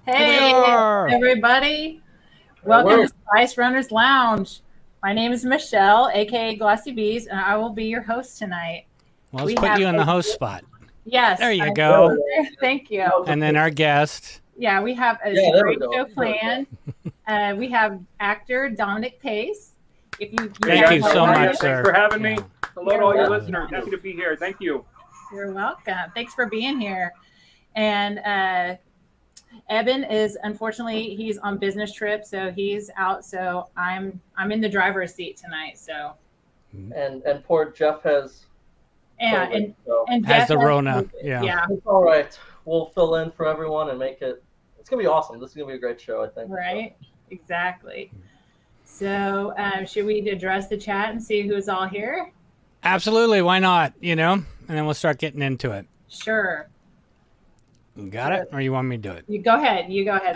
Hey, everybody. Welcome to Spice Runners Lounge. My name is Michelle, aka Glossy Bees, and I will be your host tonight. Well, let's put you in the host spot. Yes. There you go. Thank you. And then our guest. Yeah, we have a great show planned. We have actor Dominic Pace. Thank you so much, sir. Thanks for having me. Hello to all your listeners. Happy to be here. Thank you. You're welcome. Thanks for being here. And Eben is, unfortunately, he's on business trip, so he's out. So I'm in the driver's seat tonight. So and poor Jeff has and has the Rona. Yeah. It's all right. We'll fill in for everyone and make it. It's gonna be awesome. This is gonna be a great show, I think. Right. So. Exactly. So should we address the chat and see who's all here? Absolutely. Why not? And then we'll start getting into it. Sure. You got it? Or you want me to do it? You go ahead.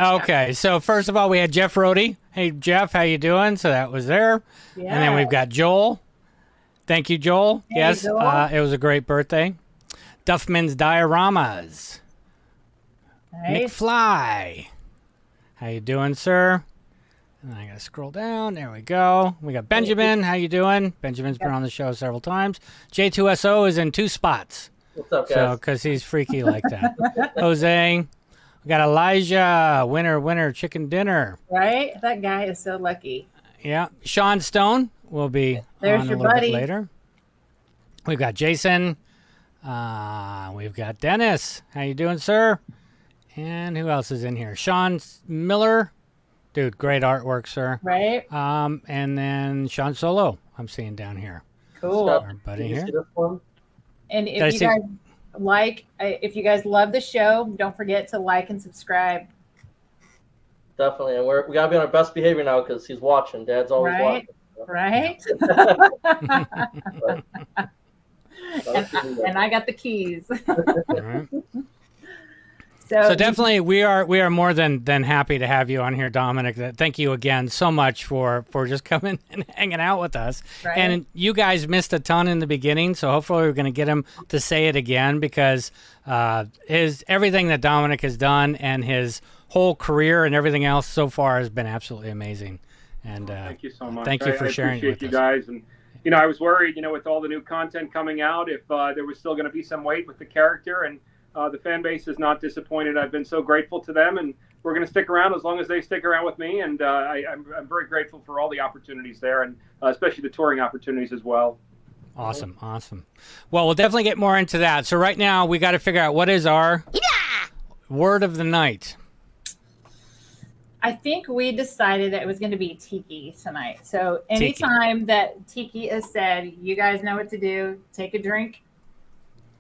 Okay. So first of all, we had Jeff Rohde. Hey, Jeff, how you doing? So that was there. Yeah. And then we've got Joel. Thank you, Joel. Hey, yes, Joel. It was a great birthday. Duffman's Dioramas. Nice. McFly. How you doing, sir? And I got to scroll down. There we go. We got Benjamin. How you doing? Benjamin's been on the show several times. J2SO is in 2 spots. What's up, guys? So, because he's freaky like that. Jose. We got Elijah. Winner, chicken dinner. Right? That guy is so lucky. Yeah. Sean Stone will be There's on your a little buddy. bit later. We've got Jason. We've got Dennis. How you doing, sir? And who else is in here? Sean Miller. Dude, great artwork, sir. Right? And then Sean Solo, I'm seeing down here. Cool. Our buddy here. See this one? And if you guys love the show, don't forget to like and subscribe. Definitely, and we gotta be on our best behavior now because he's watching. Dad's always watching. Right? and I got the keys. All right. So definitely, we are more than happy to have you on here, Dominic. Thank you again so much for just coming and hanging out with us. Right. And you guys missed a ton in the beginning, so hopefully we're going to get him to say it again because everything that Dominic has done and his whole career and everything else so far has been absolutely amazing. And thank you so much. Thank you for sharing it with you us. guys. And I was worried, with all the new content coming out, if there was still going to be some weight with the character, and the fan base is not disappointed. I've been so grateful to them, and we're going to stick around as long as they stick around with me. And I'm very grateful for all the opportunities there, and especially the touring opportunities as well. Awesome. Well, we'll definitely get more into that. So right now we got to figure out what is our word of the night. I think we decided that it was going to be tiki tonight. So anytime that tiki is said, you guys know what to do. Take a drink.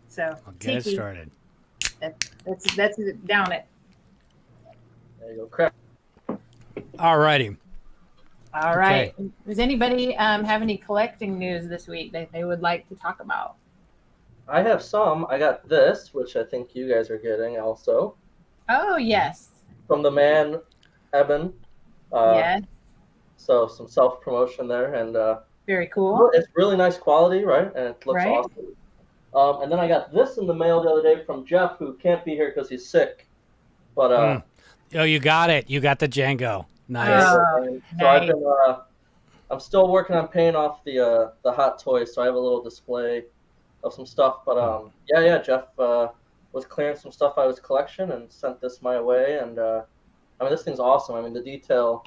So I'll get it started. That's down it. There you go, crap. All righty. All right. Okay. Does anybody have any collecting news this week that they would like to talk about? I have some. I got this, which I think you guys are getting also. Oh, yes. From the man, Eben. Yes. So some self-promotion there. And very cool. It's really nice quality, right? And it looks awesome. And then I got this in the mail the other day from Jeff, who can't be here because he's sick. But oh, you got it. You got the Django. Nice. So nice. I'm still working on paying off the hot toys, so I have a little display of some stuff. But Jeff was clearing some stuff out of his collection and sent this my way. And this thing's awesome. I mean, the detail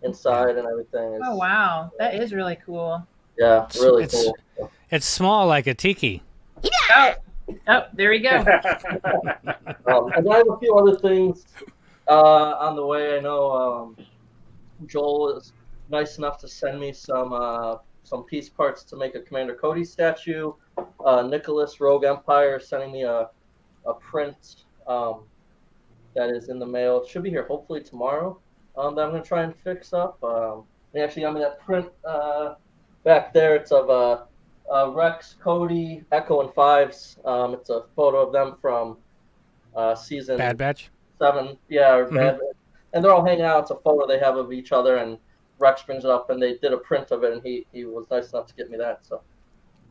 inside and everything is. Oh wow, that is really cool. Yeah, really cool. It's small like a tiki. Oh, there we go. And I have a few other things on the way. I know Joel is nice enough to send me some piece parts to make a Commander Cody statue. Nicholas Rogue Empire is sending me a print that is in the mail. It should be here hopefully tomorrow. That I'm going to try and fix up. They actually got me that print back there. It's of Rex, Cody, Echo, and Fives. It's a photo of them from season Bad Batch 7. Yeah, or Bad Batch. And they're all hanging out. It's a photo they have of each other, and Rex brings it up, and they did a print of it, and he was nice enough to get me that. So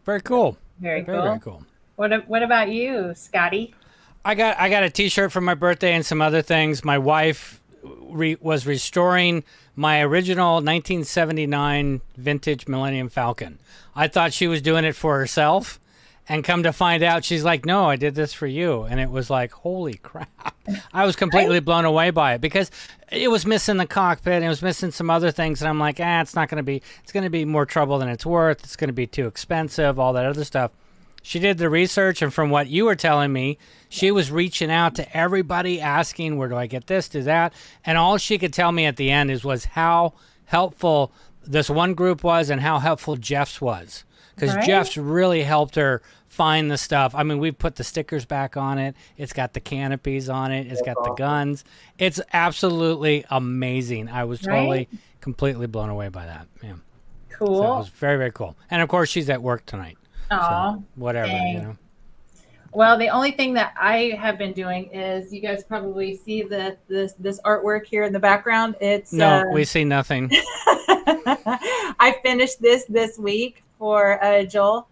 very cool. Very cool. What about you, Scotty? I got a T-shirt for my birthday and some other things. My wife was restoring my original 1979 vintage Millennium Falcon. I thought she was doing it for herself, and come to find out, she's like, "No, I did this for you." And it was like, holy crap! I was completely blown away by it because it was missing the cockpit and it was missing some other things. And I'm like, it's not going to be. It's going to be more trouble than it's worth. It's going to be too expensive. All that other stuff. She did the research, and from what you were telling me, she was reaching out to everybody asking, where do I get this, do that? And all she could tell me at the end was how helpful this one group was and how helpful Jeff's was. Because Jeff's really helped her find the stuff. I mean, we put the stickers back on it. It's got the canopies on it. It's got the guns. It's absolutely amazing. I was totally, completely blown away by that. Yeah. Cool. So it was very, very cool. And, of course, she's at work tonight. Oh, so whatever, dang. you know. Well, the only thing that I have been doing is you guys probably see this artwork here in the background. It's we see nothing. I finished this week for Joel,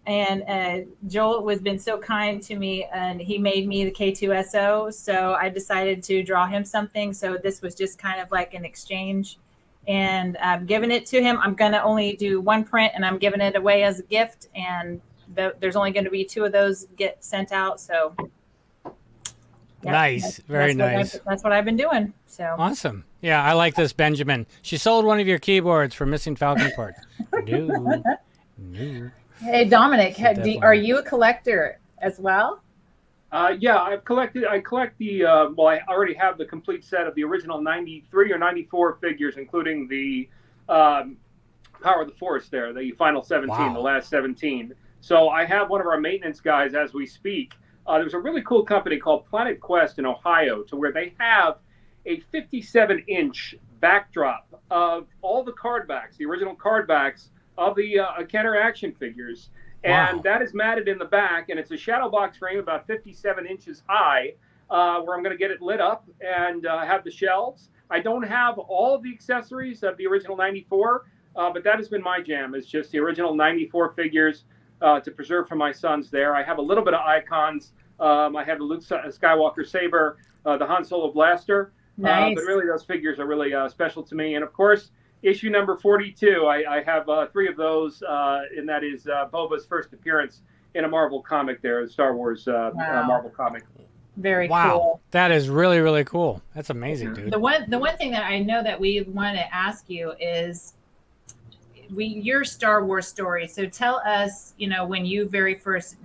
and Joel has been so kind to me, and he made me the K2SO. So I decided to draw him something. So this was just kind of like an exchange. And I'm giving it to him. I'm going to only do one print, and I'm giving it away as a gift. And there's only going to be 2 of those get sent out. So, yeah, nice. Very nice. That's what I've been doing. So awesome. Yeah, I like this, Benjamin. She sold one of your keyboards for missing Falcon parts. No. Hey, Dominic, are you a collector as well? Yeah, I collect the, I already have the complete set of the original 93 or 94 figures, including the Power of the Force there, the final 17, the last 17. So I have one of our maintenance guys as we speak. There's a really cool company called Planet Quest in Ohio, to where they have a 57-inch backdrop of all the card backs, the original card backs of the Kenner action figures. And that is matted in the back, and it's a shadow box frame about 57 inches high, where I'm going to get it lit up and have the shelves. I don't have all of the accessories of the original 94, but that has been my jam. It's just the original 94 figures to preserve for my sons there. I have a little bit of icons. I have the Luke Skywalker saber, the Han Solo blaster. Nice. But really, those figures are really special to me. And, of course, issue number 42, I have 3 of those, and that is Boba's first appearance in a Marvel comic there, a Star Wars Marvel comic. Very cool. That is really, really cool. That's amazing, dude. The one thing that I know that we want to ask you is your Star Wars story. So tell us, when you very first,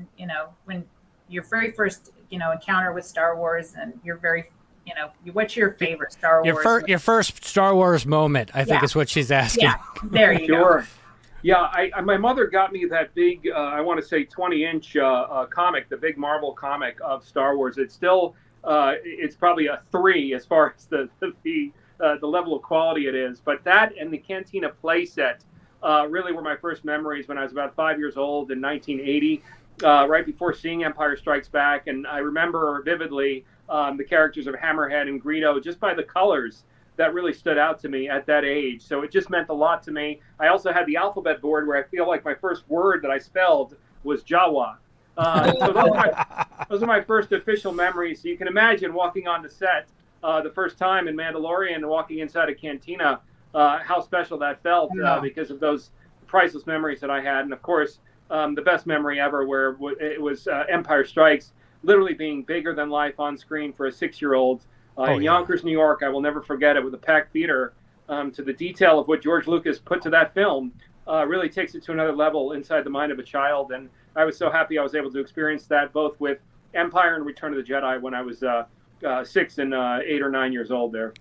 when your very first, encounter with Star Wars, and your very, what's your favorite Star Wars? Your first Star Wars moment, I think is what she's asking. Yeah, there you go. Yeah, my mother got me that big, I want to say 20-inch comic, the big Marvel comic of Star Wars. It's still, it's probably a 3 as far as the level of quality it is. But that and the Cantina playset really were my first memories when I was about 5 years old in 1980, right before seeing Empire Strikes Back. And I remember vividly the characters of Hammerhead and Greedo just by the colors that really stood out to me at that age. So it just meant a lot to me. I also had the alphabet board where I feel like my first word that I spelled was Jawa. So those are my first official memories. So you can imagine walking on the set the first time in Mandalorian and walking inside a cantina, how special that felt because of those priceless memories that I had. And of course, the best memory ever where it was Empire Strikes, literally being bigger than life on screen for a 6-year-old. In Yonkers, New York, I will never forget it, with a packed theater. To the detail of what George Lucas put to that film really takes it to another level inside the mind of a child. And I was so happy I was able to experience that both with Empire and Return of the Jedi when I was 6 and 8 or 9 years old there.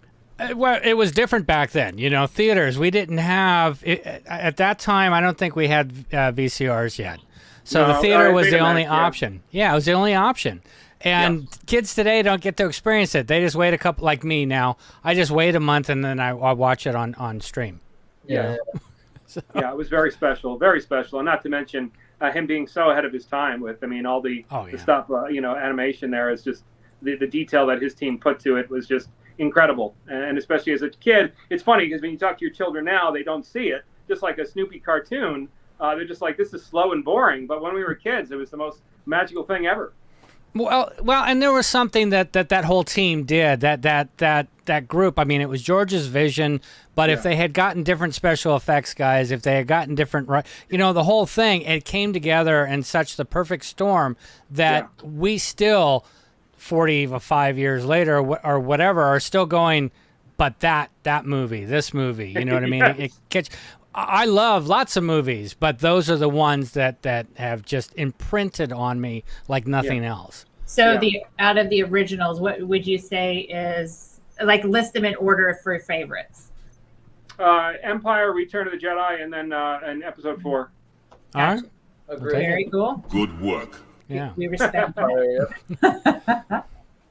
Well, it was different back then. Theaters, we didn't have, at that time, I don't think we had VCRs yet. So the theater was the only option. Yeah, it was the only option. And kids today don't get to experience it. They just wait a couple, like me now. I just wait a month and then I watch it on stream. Yeah. Yeah, it was very special, and not to mention him being so ahead of his time with, all the stuff, animation there is just the detail that his team put to it was just incredible. And especially as a kid, it's funny because when you talk to your children now, they don't see it. Just like a Snoopy cartoon, they're just like, this is slow and boring. But when we were kids, it was the most magical thing ever. Well, and there was something that whole team did. That group. I mean, it was George's vision. But if they had gotten different special effects guys, if they had gotten different, the whole thing, it came together in such the perfect storm that we still, 45 years later or whatever, are still going. But that movie, this movie, you know what I mean? I love lots of movies, but those are the ones that have just imprinted on me like nothing else. So out of the originals, what would you say is, like, list them in order for favorites? Empire, Return of the Jedi, and then Episode 4. All right. Agreed. Very cool. Good work. Yeah. We respect Empire,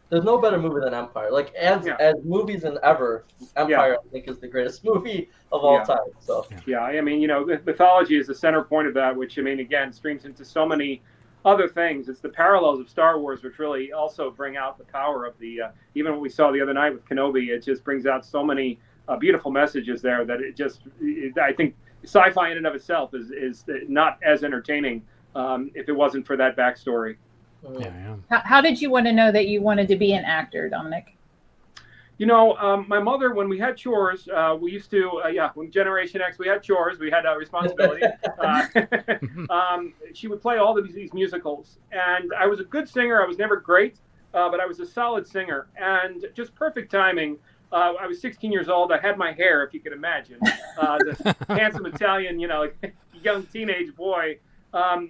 There's no better movie than Empire. Like, as movies and ever, Empire, I think, is the greatest movie of all time. So I mean, mythology is the center point of that, which, I mean, again, streams into so many other things. It's the parallels of Star Wars, which really also bring out the power of the, even what we saw the other night with Kenobi, it just brings out so many beautiful messages there that I think sci-fi in and of itself is not as entertaining if it wasn't for that backstory. How did you want to know that you wanted to be an actor, Dominic? My mother, when we had chores, we used to, when Generation X, we had chores, we had a responsibility. She would play all of these musicals. And I was a good singer. I was never great, but I was a solid singer. And just perfect timing. I was 16 years old. I had my hair, if you could imagine. The handsome Italian, young teenage boy.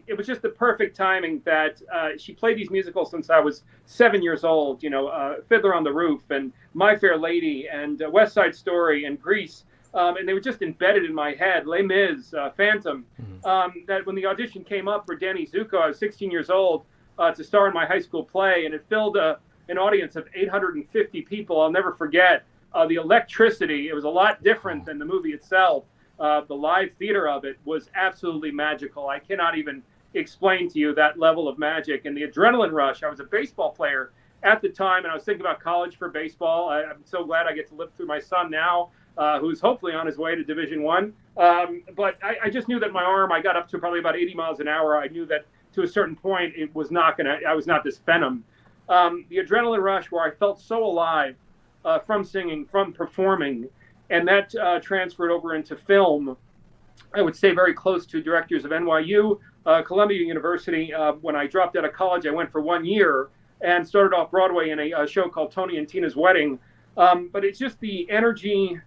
It was just the perfect timing that she played these musicals since I was 7 years old, Fiddler on the Roof and My Fair Lady and West Side Story and Grease. And they were just embedded in my head. Les Mis, Phantom. That when the audition came up for Danny Zuko, I was 16 years old to star in my high school play. And it filled an audience of 850 people. I'll never forget the electricity. It was a lot different than the movie itself. The live theater of it was absolutely magical. I cannot even explain to you that level of magic and the adrenaline rush. I was a baseball player at the time, and I was thinking about college for baseball. I'm so glad I get to live through my son now, who's hopefully on his way to Division I. But I just knew that my arm, I got up to probably about 80 miles an hour. I knew that to a certain point, I was not this phenom. The adrenaline rush where I felt so alive from singing, from performing, and that transferred over into film. I would say very close to directors of NYU, Columbia University. When I dropped out of college, I went for 1 year and started off Broadway in a show called Tony and Tina's Wedding. But it's just the energy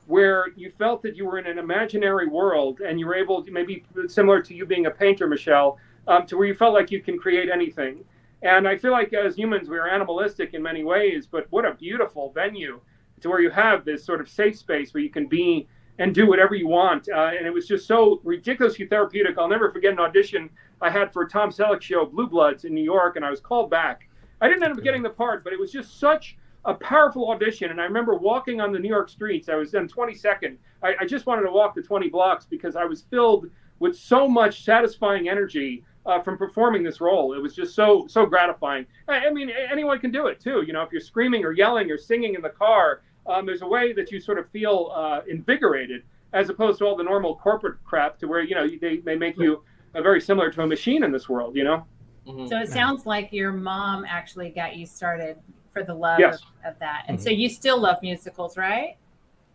where you felt that you were in an imaginary world and you were able to, maybe similar to you being a painter, Michelle, to where you felt like you can create anything. And I feel like as humans, we are animalistic in many ways, but what a beautiful venue to where you have this sort of safe space where you can be and do whatever you want. And it was just so ridiculously therapeutic. I'll never forget an audition I had for Tom Selleck's show, Blue Bloods, in New York, and I was called back. I didn't end up getting the part, but it was just such a powerful audition. And I remember walking on the New York streets. I was on 22nd. I just wanted to walk the 20 blocks because I was filled with so much satisfying energy from performing this role. It was just so gratifying. I mean, anyone can do it too. If you're screaming or yelling or singing in the car, there's a way that you sort of feel invigorated as opposed to all the normal corporate crap to where, they make you very similar to a machine in this world, Mm-hmm. So it sounds like your mom actually got you started for the love of that. And so you still love musicals, right?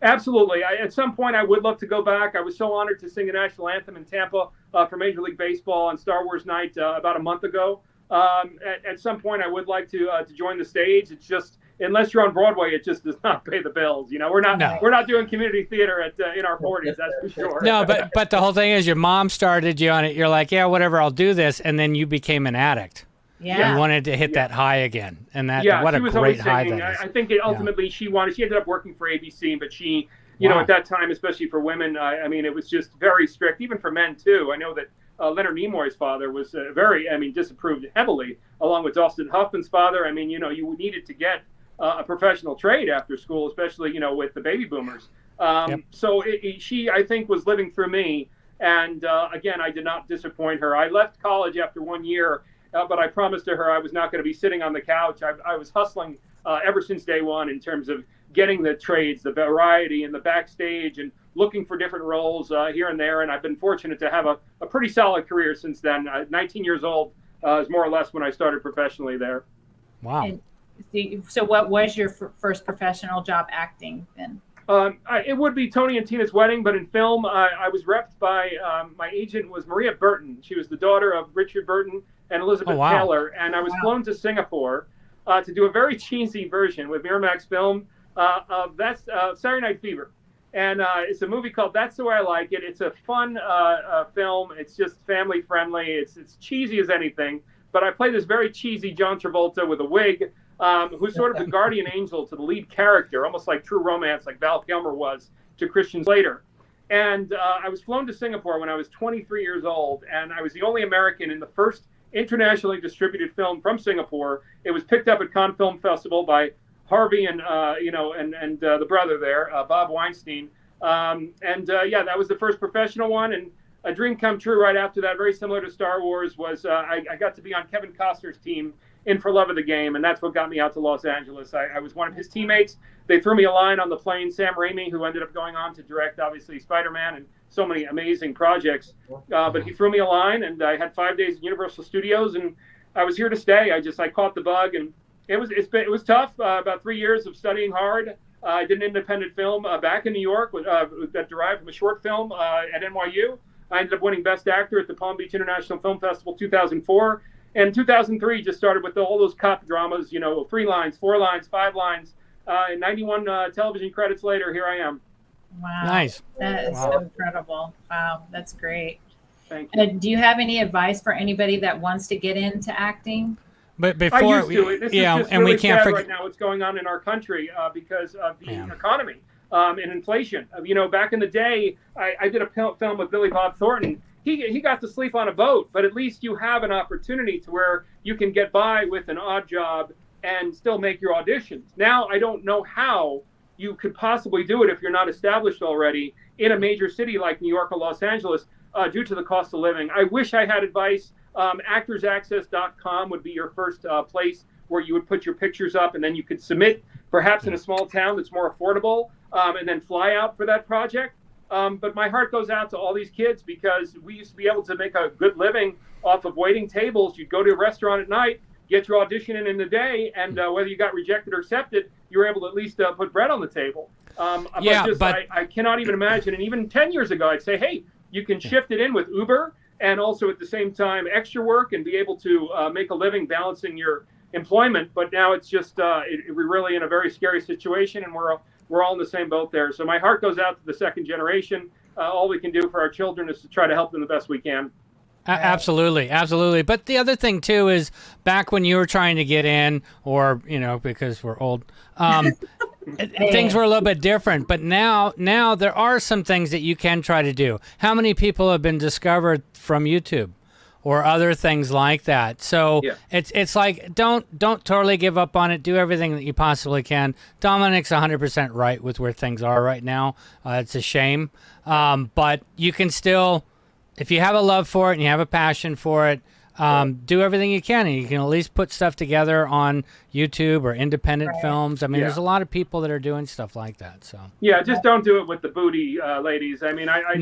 Absolutely. At some point, I would love to go back. I was so honored to sing the national anthem in Tampa for Major League Baseball on Star Wars night about a month ago. At some point, I would like to join the stage. It's just, unless you're on Broadway, it just does not pay the bills. We're not doing community theater in our 40s. That's for sure. No, but the whole thing is your mom started you on it. You're like, yeah, whatever, I'll do this, and then you became an addict. Yeah, you wanted to hit that high again, and that what a great high that is. I think ultimately she ended up working for ABC, but she, at that time, especially for women, I mean, it was just very strict, even for men too. I know that Leonard Nimoy's father was disapproved heavily, along with Dustin Hoffman's father. I mean, you needed to get a professional trade after school, especially, with the baby boomers. So she, I think, was living through me. And again, I did not disappoint her. I left college after 1 year, but I promised to her I was not going to be sitting on the couch. I was hustling ever since day one in terms of getting the trades, the variety, and the backstage, and looking for different roles here and there. And I've been fortunate to have a pretty solid career since then. 19 years old, is more or less when I started professionally there. Wow. And so what was your first professional job acting then? It would be Tony and Tina's Wedding, but in film, I was repped by my agent was Maria Burton. She was the daughter of Richard Burton and Elizabeth Taylor, and I was flown to Singapore to do a very cheesy version with Miramax Film of that's Saturday Night Fever. And it's a movie called That's the Way I Like It. It's a fun film. It's just family friendly. It's cheesy as anything. But I play this very cheesy John Travolta with a wig, who's sort of the guardian angel to the lead character, almost like True Romance, like Val Kilmer was to Christian Slater. And I was flown to Singapore when I was 23 years old, and I was the only American in the first internationally distributed film from Singapore. It was picked up at Cannes Film Festival by Harvey and the brother there, Bob Weinstein. That was the first professional one. And a dream come true right after that, very similar to Star Wars, was I got to be on Kevin Costner's team in For Love of the Game, and that's what got me out to Los Angeles. I was one of his teammates. They threw me a line on the plane. Sam Raimi, who ended up going on to direct, obviously, Spider-Man and so many amazing projects. But he threw me a line, and I had 5 days at Universal Studios, and I was here to stay. I caught the bug, and it was tough. About 3 years of studying hard. I did an independent film back in New York that derived from a short film at NYU. I ended up winning Best Actor at the Palm Beach International Film Festival 2004. And 2003 just started with all those cop dramas, 3 lines, 4 lines, 5 lines. And 91 television credits later, here I am. Wow. Nice. That is so incredible. Wow, that's great. Thank you. Do you have any advice for anybody that wants to get into acting? But before, I used to. This is just and really we can't sad forget right now what's going on in our country because of the Yeah. economy and inflation. Back in the day, I did a film with Billy Bob Thornton. He got to sleep on a boat, but at least you have an opportunity to where you can get by with an odd job and still make your auditions. Now, I don't know how you could possibly do it if you're not established already in a major city like New York or Los Angeles due to the cost of living. I wish I had advice. Actorsaccess.com would be your first place where you would put your pictures up, and then you could submit, perhaps in a small town that's more affordable, and then fly out for that project. But my heart goes out to all these kids because we used to be able to make a good living off of waiting tables. You'd go to a restaurant at night, get your audition in the day, and whether you got rejected or accepted, you were able to at least put bread on the table. I cannot even imagine. And even 10 years ago, I'd say, hey, you can shift it in with Uber and also at the same time extra work and be able to make a living balancing your employment. But now it's just we're really in a very scary situation, and we're all in the same boat there. So my heart goes out to the second generation. All we can do for our children is to try to help them the best we can. Absolutely. But the other thing too is back when you were trying to get in, or because we're old, things were a little bit different. But now there are some things that you can try to do. How many people have been discovered from YouTube or other things like that? So it's like don't totally give up on it. Do everything that you possibly can. Dominic's 100% right with where things are right now. It's a shame, but you can still. If you have a love for it and you have a passion for it, do everything you can. And you can at least put stuff together on YouTube or independent films. I mean, there's a lot of people that are doing stuff like that. So just don't do it with the booty, ladies. I mean, I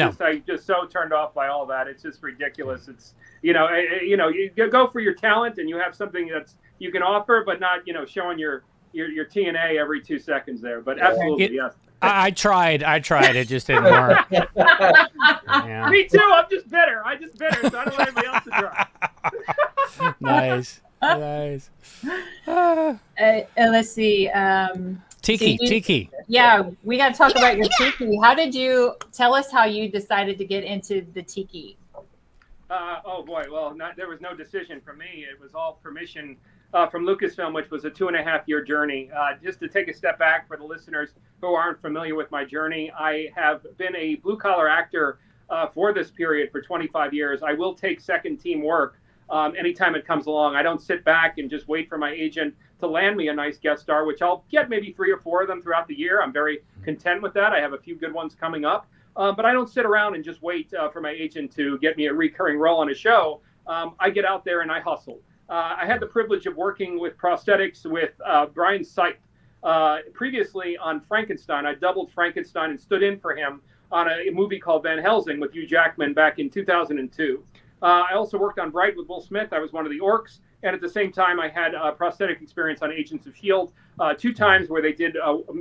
just so turned off by all that. It's just ridiculous. It's you go for your talent and you have something that's you can offer, but not showing your TNA every 2 seconds there. But absolutely, yes. I tried. It just didn't work. Yeah. Me too. I'm just bitter. I just bitter, so I don't want anybody else to try. Nice. Let's see. Tiki. Yeah, we got to talk about your tiki. How did you tell us how you decided to get into the tiki? Oh boy. Well, there was no decision from me. It was all permission from Lucasfilm, which was a 2.5-year journey. Just to take a step back for the listeners who aren't familiar with my journey, I have been a blue-collar actor for this period for 25 years. I will take second team work anytime it comes along. I don't sit back and just wait for my agent to land me a nice guest star, which I'll get maybe 3 or 4 of them throughout the year. I'm very content with that. I have a few good ones coming up. But I don't sit around and just wait for my agent to get me a recurring role on a show. I get out there and I hustle. I had the privilege of working with Prosthetics with Brian Sipe previously on Frankenstein. I doubled Frankenstein and stood in for him on a movie called Van Helsing with Hugh Jackman back in 2002. I also worked on Bright with Will Smith. I was one of the orcs. And at the same time, I had prosthetic experience on Agents of S.H.I.E.L.D. 2 times where they did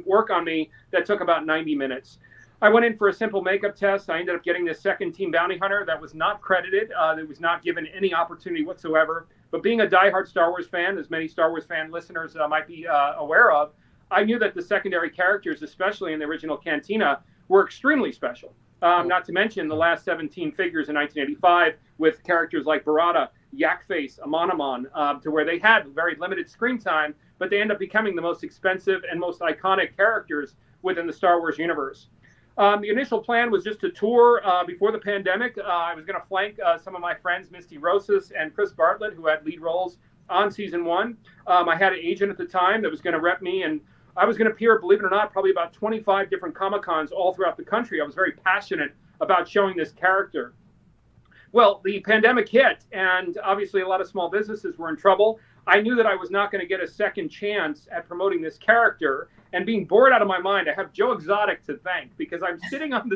work on me that took about 90 minutes. I went in for a simple makeup test. I ended up getting this second team bounty hunter that was not credited. That was not given any opportunity whatsoever. But being a diehard Star Wars fan, as many Star Wars fan listeners might be aware of, I knew that the secondary characters, especially in the original Cantina, were extremely special. Not to mention the last 17 figures in 1985 with characters like Barada, Yakface, Amonamon, to where they had very limited screen time, but they end up becoming the most expensive and most iconic characters within the Star Wars universe. The initial plan was just to tour before the pandemic. I was going to flank some of my friends, Misty Rosas and Chris Bartlett, who had lead roles on season 1. I had an agent at the time that was going to rep me, and I was going to appear, believe it or not, probably about 25 different Comic-Cons all throughout the country. I was very passionate about showing this character. Well, the pandemic hit, and obviously a lot of small businesses were in trouble. I knew that I was not going to get a second chance at promoting this character, and being bored out of my mind, I have Joe Exotic to thank, because I'm sitting on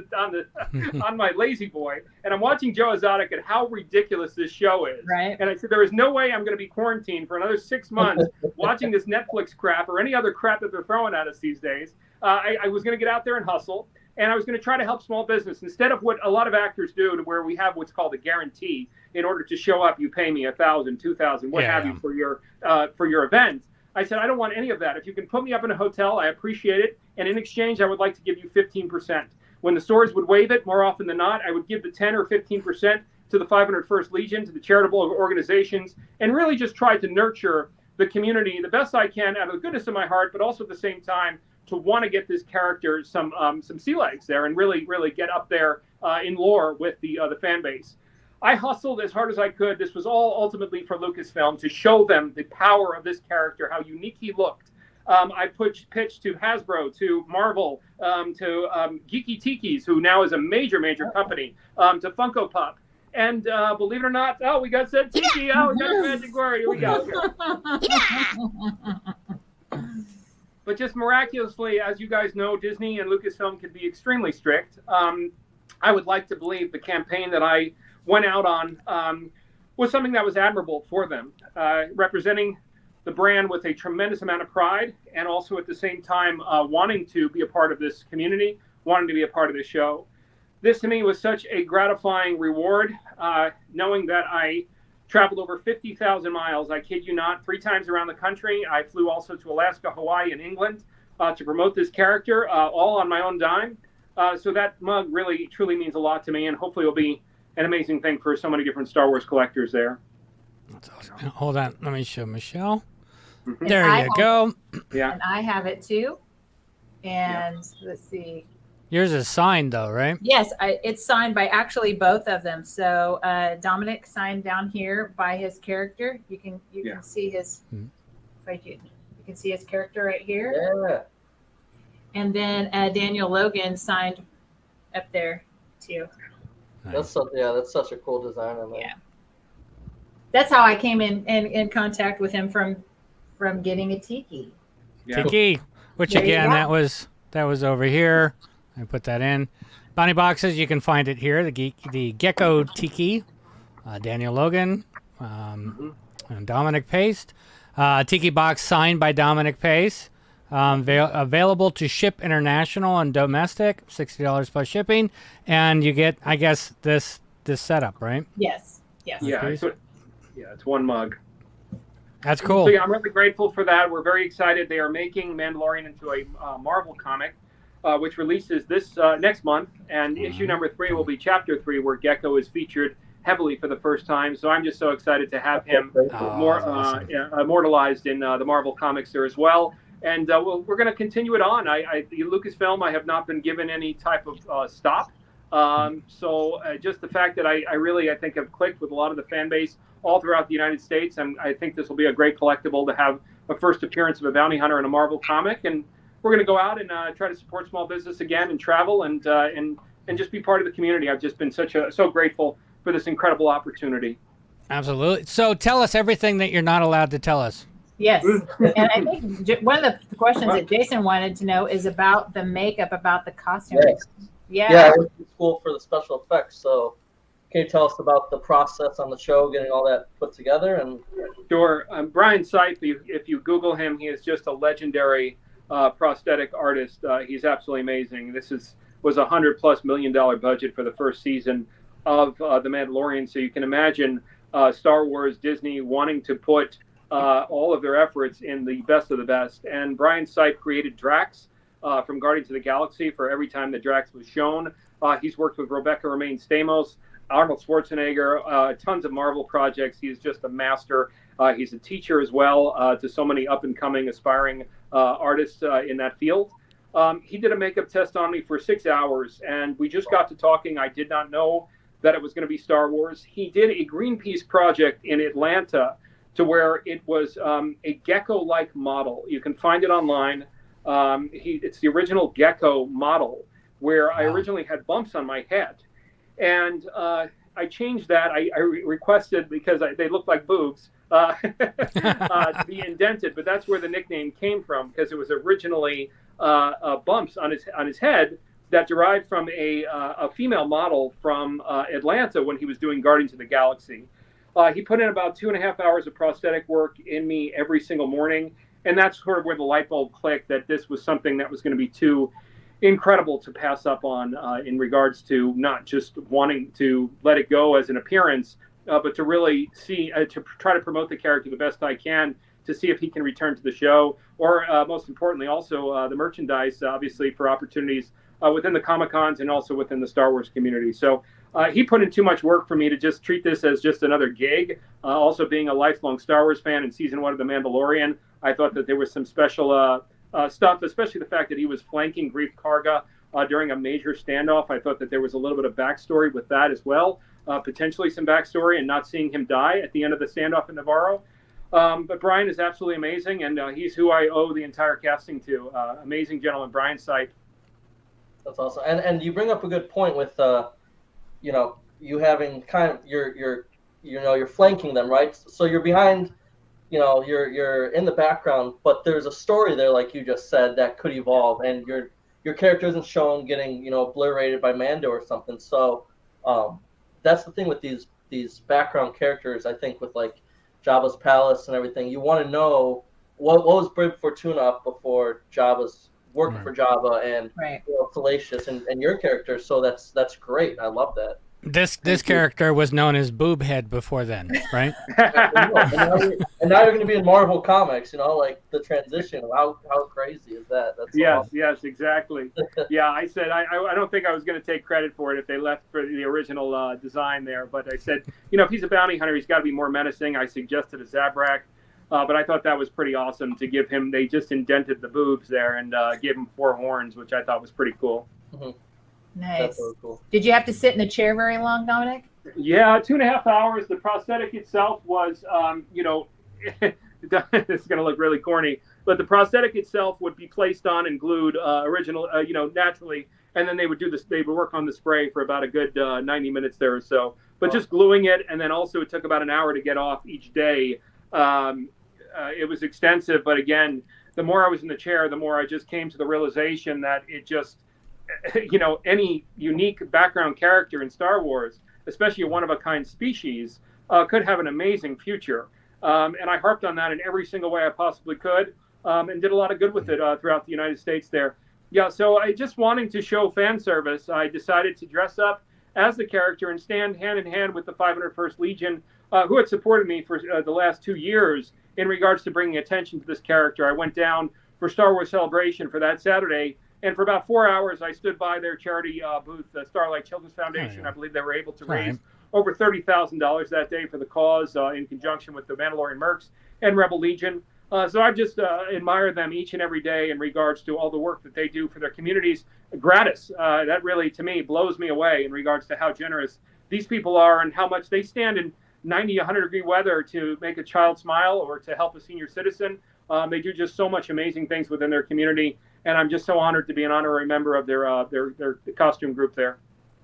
my lazy boy, and I'm watching Joe Exotic and how ridiculous this show is. Right. And I said, there is no way I'm going to be quarantined for another 6 months watching this Netflix crap or any other crap that they're throwing at us these days. I was going to get out there and hustle. And I was going to try to help small business instead of what a lot of actors do, to where we have what's called a guarantee. In order to show up, you pay me $1,000, $2,000, what have you for your event. I said, I don't want any of that. If you can put me up in a hotel, I appreciate it. And in exchange, I would like to give you 15%. When the stores would waive it, more often than not, I would give the 10 or 15% to the 501st Legion, to the charitable organizations, and really just try to nurture the community the best I can out of the goodness of my heart, but also at the same time to want to get this character some sea legs there and really get up there in lore with the fan base. I hustled as hard as I could. This was all ultimately for Lucasfilm, to show them the power of this character, how unique he looked. I pitched to Hasbro, to Marvel, to Geeky Tikis, who now is a major company, to Funko Pop. And believe it or not, we got said Tiki. Oh, we got the magic word. Here we go. But just miraculously, as you guys know, Disney and Lucasfilm can be extremely strict. I would like to believe the campaign that I went out on was something that was admirable for them, representing the brand with a tremendous amount of pride, and also at the same time wanting to be a part of this community, wanting to be a part of the show. This to me was such a gratifying reward, knowing that I traveled over 50,000 miles, I kid you not, 3 times around the country. I flew also to Alaska, Hawaii, and England to promote this character, all on my own dime. So that mug really, truly means a lot to me, and hopefully it'll be an amazing thing for so many different Star Wars collectors there. That's awesome. Hold on. Let me show Michelle. Mm-hmm. There you go. Yeah. And I have it too. And let's see. Yours is signed though, right? Yes, it's signed by actually both of them. So Dominic signed down here by his character. You can see his you can see his character right here. Yeah. And then Daniel Logan signed up there too. Nice. That's such a cool design on that. Yeah. That's how I came in contact with him from getting a tiki. Yeah. Tiki, which There you again go. that was over here. I put that in. Bounty boxes, you can find it here. The Gekko Tiki, Daniel Logan, and Dominic Pace. Tiki box signed by Dominic Pace. Available to ship international and domestic, $60 plus shipping, and you get, I guess, this setup, right? Yes. Yeah, it's one mug. That's cool. So yeah, I'm really grateful for that. We're very excited. They are making Mandalorian into a Marvel comic, which releases this next month, and issue number 3 will be chapter 3, where Gekko is featured heavily for the first time. So I'm just so excited to have him awesome. immortalized in the Marvel comics there as well. And we're going to continue it on. Lucasfilm, I have not been given any type of stop. So just the fact that I really think have clicked with a lot of the fan base all throughout the United States. And I think this will be a great collectible to have a first appearance of a bounty hunter in a Marvel comic. And we're going to go out and try to support small business again, and travel and just be part of the community. I've just been so grateful for this incredible opportunity. Absolutely. So tell us everything that you're not allowed to tell us. Yes. And I think one of the questions that Jason wanted to know is about the makeup, about the costume. Yes. Yeah. Yeah, I went to school for the special effects, so can you tell us about the process on the show, getting all that put together? And Sure. Brian Sipe, if you Google him, he is just a legendary prosthetic artist. He's absolutely amazing. Was $100+ million budget for the first season of The Mandalorian. So you can imagine Star Wars, Disney wanting to put all of their efforts in the best of the best. And Brian Sipe created Drax from Guardians of the Galaxy for every time that Drax was shown. He's worked with Rebecca Romaine Stamos, Arnold Schwarzenegger, tons of Marvel projects. He's just a master. He's a teacher as well to so many up-and-coming, aspiring artists in that field. He did a makeup test on me for 6 hours, and we just got to talking. I did not know that it was going to be Star Wars. He did a Greenpeace project in Atlanta to where it was a Gekko-like model. You can find it online. It's the original Gekko model, where I originally had bumps on my head. And I changed that. I requested, because they looked like boobs, to be indented. But that's where the nickname came from, because it was originally bumps on his head that derived from a female model from Atlanta when he was doing Guardians of the Galaxy. He put in about 2.5 hours of prosthetic work in me every single morning. And that's sort of where the light bulb clicked, that this was something that was going to be too incredible to pass up on in regards to not just wanting to let it go as an appearance, but to really see, to try to promote the character the best I can, to see if he can return to the show, or most importantly, also the merchandise, obviously, for opportunities within the Comic-Cons and also within the Star Wars community. So he put in too much work for me to just treat this as just another gig. Also being a lifelong Star Wars fan in season 1 of The Mandalorian, I thought that there was some special stuff, especially the fact that he was flanking Grief Karga during a major standoff. I thought that there was a little bit of backstory with that as well, potentially some backstory, and not seeing him die at the end of the standoff in Navarro. But Brian is absolutely amazing, and he's who I owe the entire casting to. Amazing gentleman, Brian Sipe. That's awesome. And you bring up a good point with, you having kind of you're flanking them, right? So you're behind. You're in the background, but there's a story there, like you just said, that could evolve, and your character isn't shown getting, obliterated by Mando or something. So that's the thing with these background characters. I think with like Jabba's palace and everything, you want to know what was Bib Fortuna up before Jabba's working for Jabba, and Fallacious and your character. So that's great. I love that. This character was known as Boobhead before then, right? and now you're going to be in Marvel Comics, like the transition. How crazy is that? That's awesome. Yes, exactly. Yeah, I said I don't think I was going to take credit for it if they left for the original design there, but I said, if he's a bounty hunter, he's got to be more menacing. I suggested a Zabrak, but I thought that was pretty awesome to give him. They just indented the boobs there and gave him 4 horns, which I thought was pretty cool. Mm-hmm. Nice. That's really cool. Did you have to sit in the chair very long, Dominic? Yeah, 2.5 hours. The prosthetic itself was, it's going to look really corny, but the prosthetic itself would be placed on and glued naturally, and then they would do this. They would work on the spray for about a good 90 minutes there or so. But just gluing it, and then also it took about an hour to get off each day. It was extensive, but again, the more I was in the chair, the more I just came to the realization that it just, any unique background character in Star Wars, especially a one-of-a-kind species, could have an amazing future. And I harped on that in every single way I possibly could, and did a lot of good with it throughout the United States there. Yeah, so I just wanting to show fan service, I decided to dress up as the character and stand hand in hand with the 501st Legion, who had supported me for the last 2 years in regards to bringing attention to this character. I went down for Star Wars Celebration for that Saturday, and for about 4 hours, I stood by their charity booth, the Starlight Children's Foundation. I believe they were able to raise over $30,000 that day for the cause in conjunction with the Mandalorian Mercs and Rebel Legion. So I've just admired them each and every day in regards to all the work that they do for their communities gratis. That really, to me, blows me away in regards to how generous these people are and how much they stand in 90, 100-degree weather to make a child smile or to help a senior citizen. They do just so much amazing things within their community. And I'm just so honored to be an honorary member of their costume group there.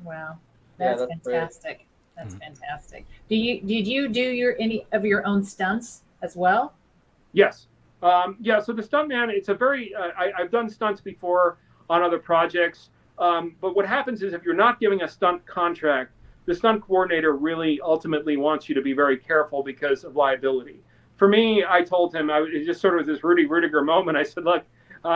Wow, that's fantastic. Great. That's fantastic. Did you do any of your own stunts as well? Yes. So the stuntman, it's a very I've done stunts before on other projects, but what happens is if you're not giving a stunt contract, the stunt coordinator really ultimately wants you to be very careful because of liability. For me, I told him, it just sort of was this Rudy Rudiger moment. I said, look,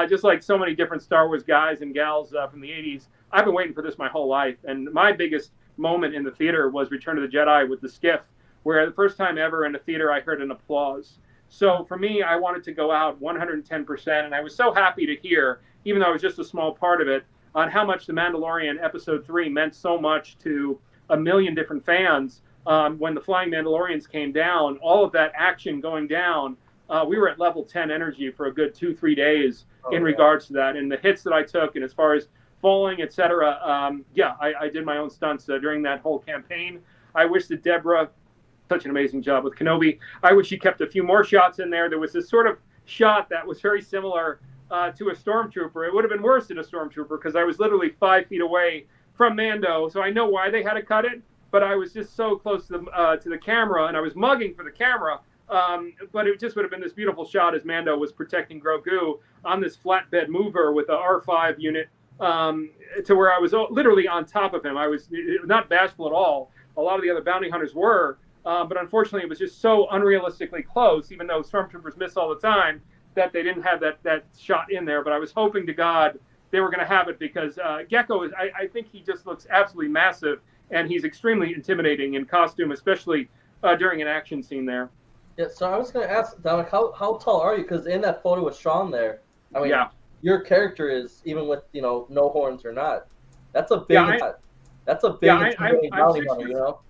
just like so many different Star Wars guys and gals from the 80s, I've been waiting for this my whole life. And my biggest moment in the theater was Return of the Jedi with the skiff, where the first time ever in a theater I heard an applause. So for me, I wanted to go out 110%. And I was so happy to hear, even though I was just a small part of it, on how much The Mandalorian Episode 3 meant so much to a million different fans. When the Flying Mandalorians came down, all of that action going down, we were at level 10 energy for a good 2-3 days regards to that. And the hits that I took, and as far as falling, etc., I did my own stunts during that whole campaign. I wish that Deborah, such an amazing job with Kenobi, I wish she kept a few more shots in there. There was this sort of shot that was very similar to a stormtrooper. It would have been worse than a stormtrooper because I was literally 5 feet away from Mando, so I know why they had to cut it, but I was just so close to the camera, and I was mugging for the camera, but it just would have been this beautiful shot as Mando was protecting Grogu on this flatbed mover with the R5 unit, to where I was literally on top of him. I was not bashful at all. A lot of the other bounty hunters were, but unfortunately it was just so unrealistically close, even though stormtroopers miss all the time, that they didn't have that shot in there. But I was hoping to God they were going to have it, because Gekko I think he just looks absolutely massive, and he's extremely intimidating in costume, especially during an action scene there. Yeah, so I was going to ask, Dominic, how tall are you? Because in that photo with Sean there, I mean, your character is, even with, no horns or not, that's a big, intimidating bounty hunter, you know?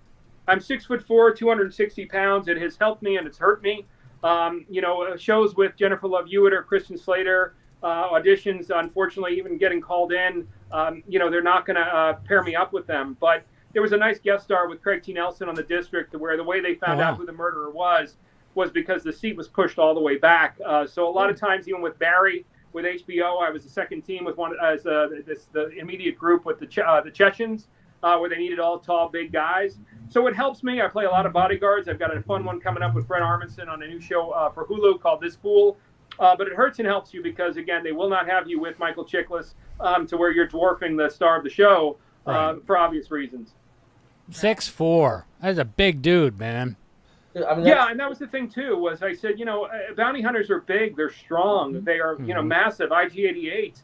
I'm 6'4", 260 pounds. It has helped me and it's hurt me. Shows with Jennifer Love Hewitt or Christian Slater, auditions, unfortunately, even getting called in, they're not going to pair me up with them. But there was a nice guest star with Craig T. Nelson on The District, where the way they found out who the murderer was because the seat was pushed all the way back. So a lot of times, even with Barry, with HBO, I was the second team with the immediate group with the Chechens, where they needed all tall, big guys. So it helps me. I play a lot of bodyguards. I've got a fun one coming up with Fred Armisen on a new show for Hulu called This Fool. But it hurts and helps you because, again, they will not have you with Michael Chiklis to where you're dwarfing the star of the show for obvious reasons. 6'4". That's a big dude, man. I mean, and that was the thing, too, was I said, bounty hunters are big. They're strong. They are, massive, IG-88.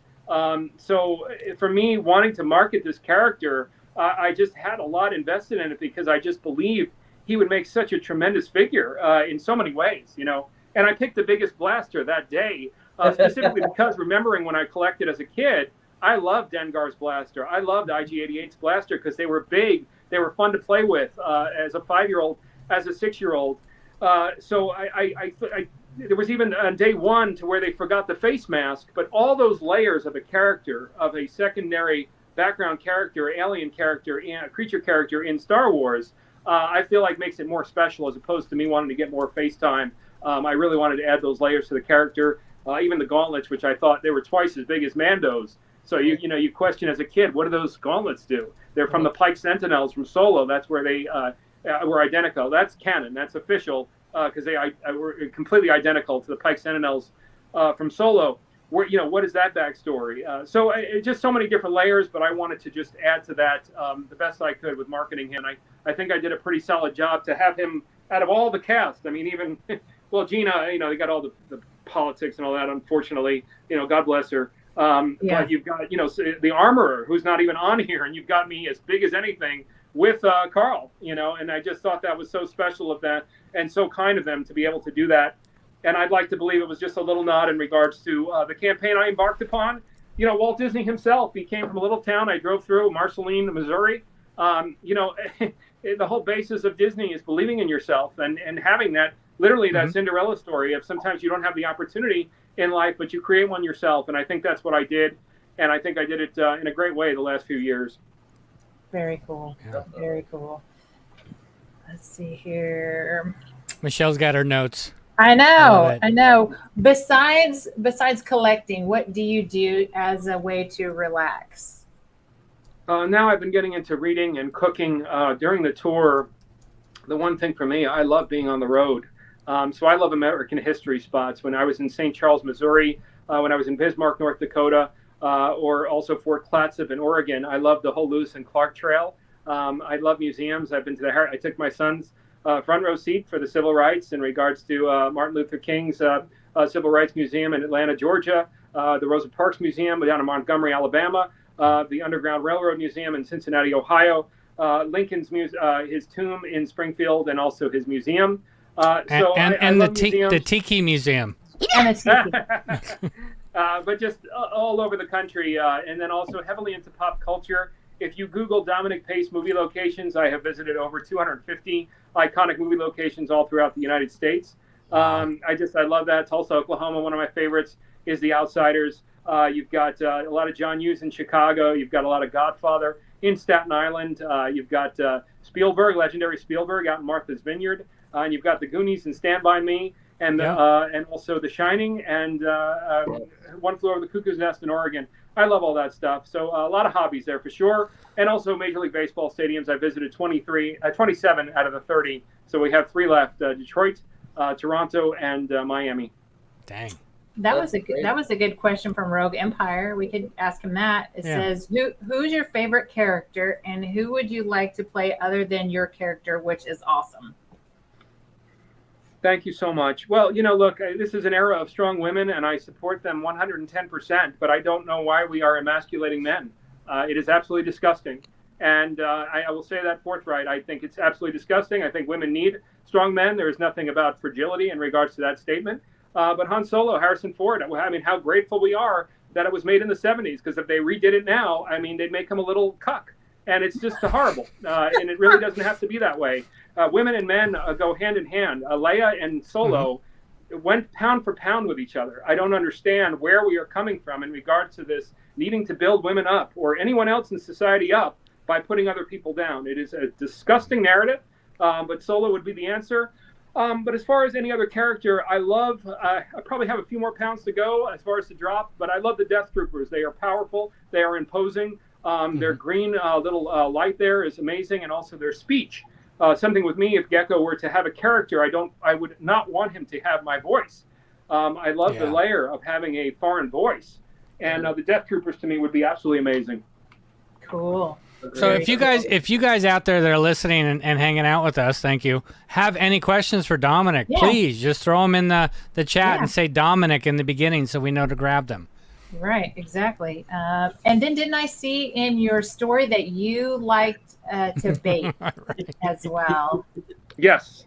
So for me, wanting to market this character, I just had a lot invested in it because I just believed he would make such a tremendous figure in so many ways, And I picked the biggest blaster that day, specifically because remembering when I collected as a kid, I loved Dengar's blaster. I loved IG-88's blaster because they were big. They were fun to play with as a 5-year-old, as a 6-year-old. So I there was even on day one to where they forgot the face mask, but all those layers of a character, of a secondary background character, alien character, and creature character in Star Wars, I feel like makes it more special as opposed to me wanting to get more face time. I really wanted to add those layers to the character, even the gauntlets, which I thought they were twice as big as Mando's. So you question as a kid, what do those gauntlets do? They're from the Pike Sentinels from Solo. That's where they were identical. That's canon. That's official because they were completely identical to the Pike Sentinels from Solo. What is that backstory? So just so many different layers, but I wanted to just add to that the best I could with marketing him. I think I did a pretty solid job to have him out of all the cast. I mean, even, well, Gina, they got all the politics and all that, unfortunately, God bless her. But you've got, the armorer who's not even on here, and you've got me as big as anything with Carl, and I just thought that was so special of that and so kind of them to be able to do that. And I'd like to believe it was just a little nod in regards to the campaign I embarked upon. Walt Disney himself, he came from a little town I drove through, Marceline, Missouri. The whole basis of Disney is believing in yourself and having that, literally that Cinderella story of sometimes you don't have the opportunity in life, but you create one yourself. And I think that's what I did. And I think I did it in a great way the last few years. Very cool. Yeah. Very cool. Let's see here. Michelle's got her notes. I know. Besides collecting, what do you do as a way to relax? Now I've been getting into reading and cooking during the tour. The one thing for me, I love being on the road. So I love American history spots. When I was in St. Charles, Missouri, when I was in Bismarck, North Dakota, or also Fort Clatsop in Oregon, I love the whole Lewis and Clark Trail. I love museums. I've been to I took my son's front row seat for the civil rights in regards to Martin Luther King's Civil Rights Museum in Atlanta, Georgia, the Rosa Parks Museum down in Montgomery, Alabama, the Underground Railroad Museum in Cincinnati, Ohio, Lincoln's his tomb in Springfield, and also his museum. And the Tiki Museum. But just all over the country, and then also heavily into pop culture. If you Google Dominic Pace movie locations, I have visited over 250 iconic movie locations all throughout the United States. I love that. Tulsa, Oklahoma, one of my favorites is The Outsiders. You've got a lot of John Hughes in Chicago. You've got a lot of Godfather in Staten Island. You've got Spielberg, legendary Spielberg, out in Martha's Vineyard. And you've got The Goonies and Stand By Me, and and also The Shining, and One Flew Over the Cuckoo's Nest in Oregon. I love all that stuff. So a lot of hobbies there for sure. And also Major League Baseball stadiums. I visited 27 out of the 30. So we have 3 left: Detroit, Toronto, and Miami. Dang. That was a good question from Rogue Empire. We could ask him that. It says, who's your favorite character, and who would you like to play other than your character, which is awesome? Thank you so much. Well, look, this is an era of strong women, and I support them 110%, but I don't know why we are emasculating men. It is absolutely disgusting. And I will say that forthright. I think it's absolutely disgusting. I think women need strong men. There is nothing about fragility in regards to that statement. But Han Solo, Harrison Ford, I mean, how grateful we are that it was made in the 70s, because if they redid it now, I mean, they'd make him a little cuck. And it's just horrible. And it really doesn't have to be that way. Women and men go hand in hand. Leia and Solo went pound for pound with each other. I don't understand where we are coming from in regards to this needing to build women up or anyone else in society up by putting other people down. It is a disgusting narrative, but Solo would be the answer. But as far as any other character, I probably have a few more pounds to go as far as the drop, but I love the Death Troopers. They are powerful. They are imposing. Their green little light there is amazing, and also their speech. Something with me, if Gekko were to have a character, I would not want him to have my voice. I love the layer of having a foreign voice, and the Death Troopers to me would be absolutely amazing. Cool. So if you guys out there that are listening and hanging out with us, thank you, have any questions for Dominic, please just throw them in the chat and say Dominic in the beginning so we know to grab them. Right, exactly. And then didn't I see in your story that you liked to bake as well? Yes.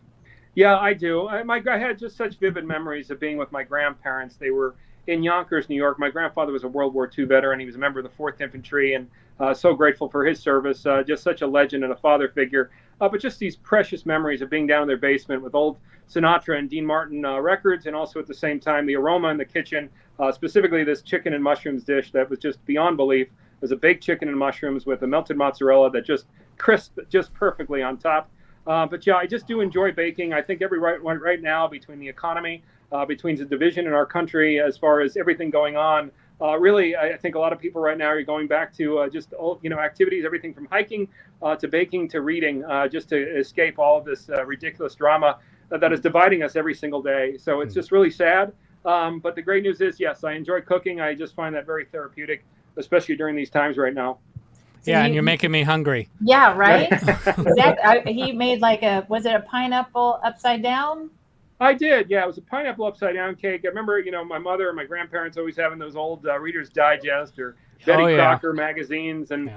Yeah, I do. I had just such vivid memories of being with my grandparents. They were in Yonkers, New York. My grandfather was a World War II veteran. He was a member of the 4th Infantry, and so grateful for his service. Just such a legend and a father figure. But just these precious memories of being down in their basement with old Sinatra and Dean Martin records, and also at the same time the aroma in the kitchen, specifically this chicken and mushrooms dish that was just beyond belief. It was a baked chicken and mushrooms with a melted mozzarella that just crisped just perfectly on top. But yeah, I just do enjoy baking. I think right now, between the economy, between the division in our country, as far as everything going on, really, I think a lot of people right now are going back to just activities, everything from hiking to baking to reading, just to escape all of this ridiculous drama that is dividing us every single day. So it's just really sad. But the great news is, yes, I enjoy cooking. I just find that very therapeutic, especially during these times right now. Yeah, and you're making me hungry. Yeah, right? Exactly. He made was it a pineapple upside down? I did, yeah. It was a pineapple upside down cake. I remember, my mother and my grandparents always having those old Reader's Digest or Betty Crocker magazines. And,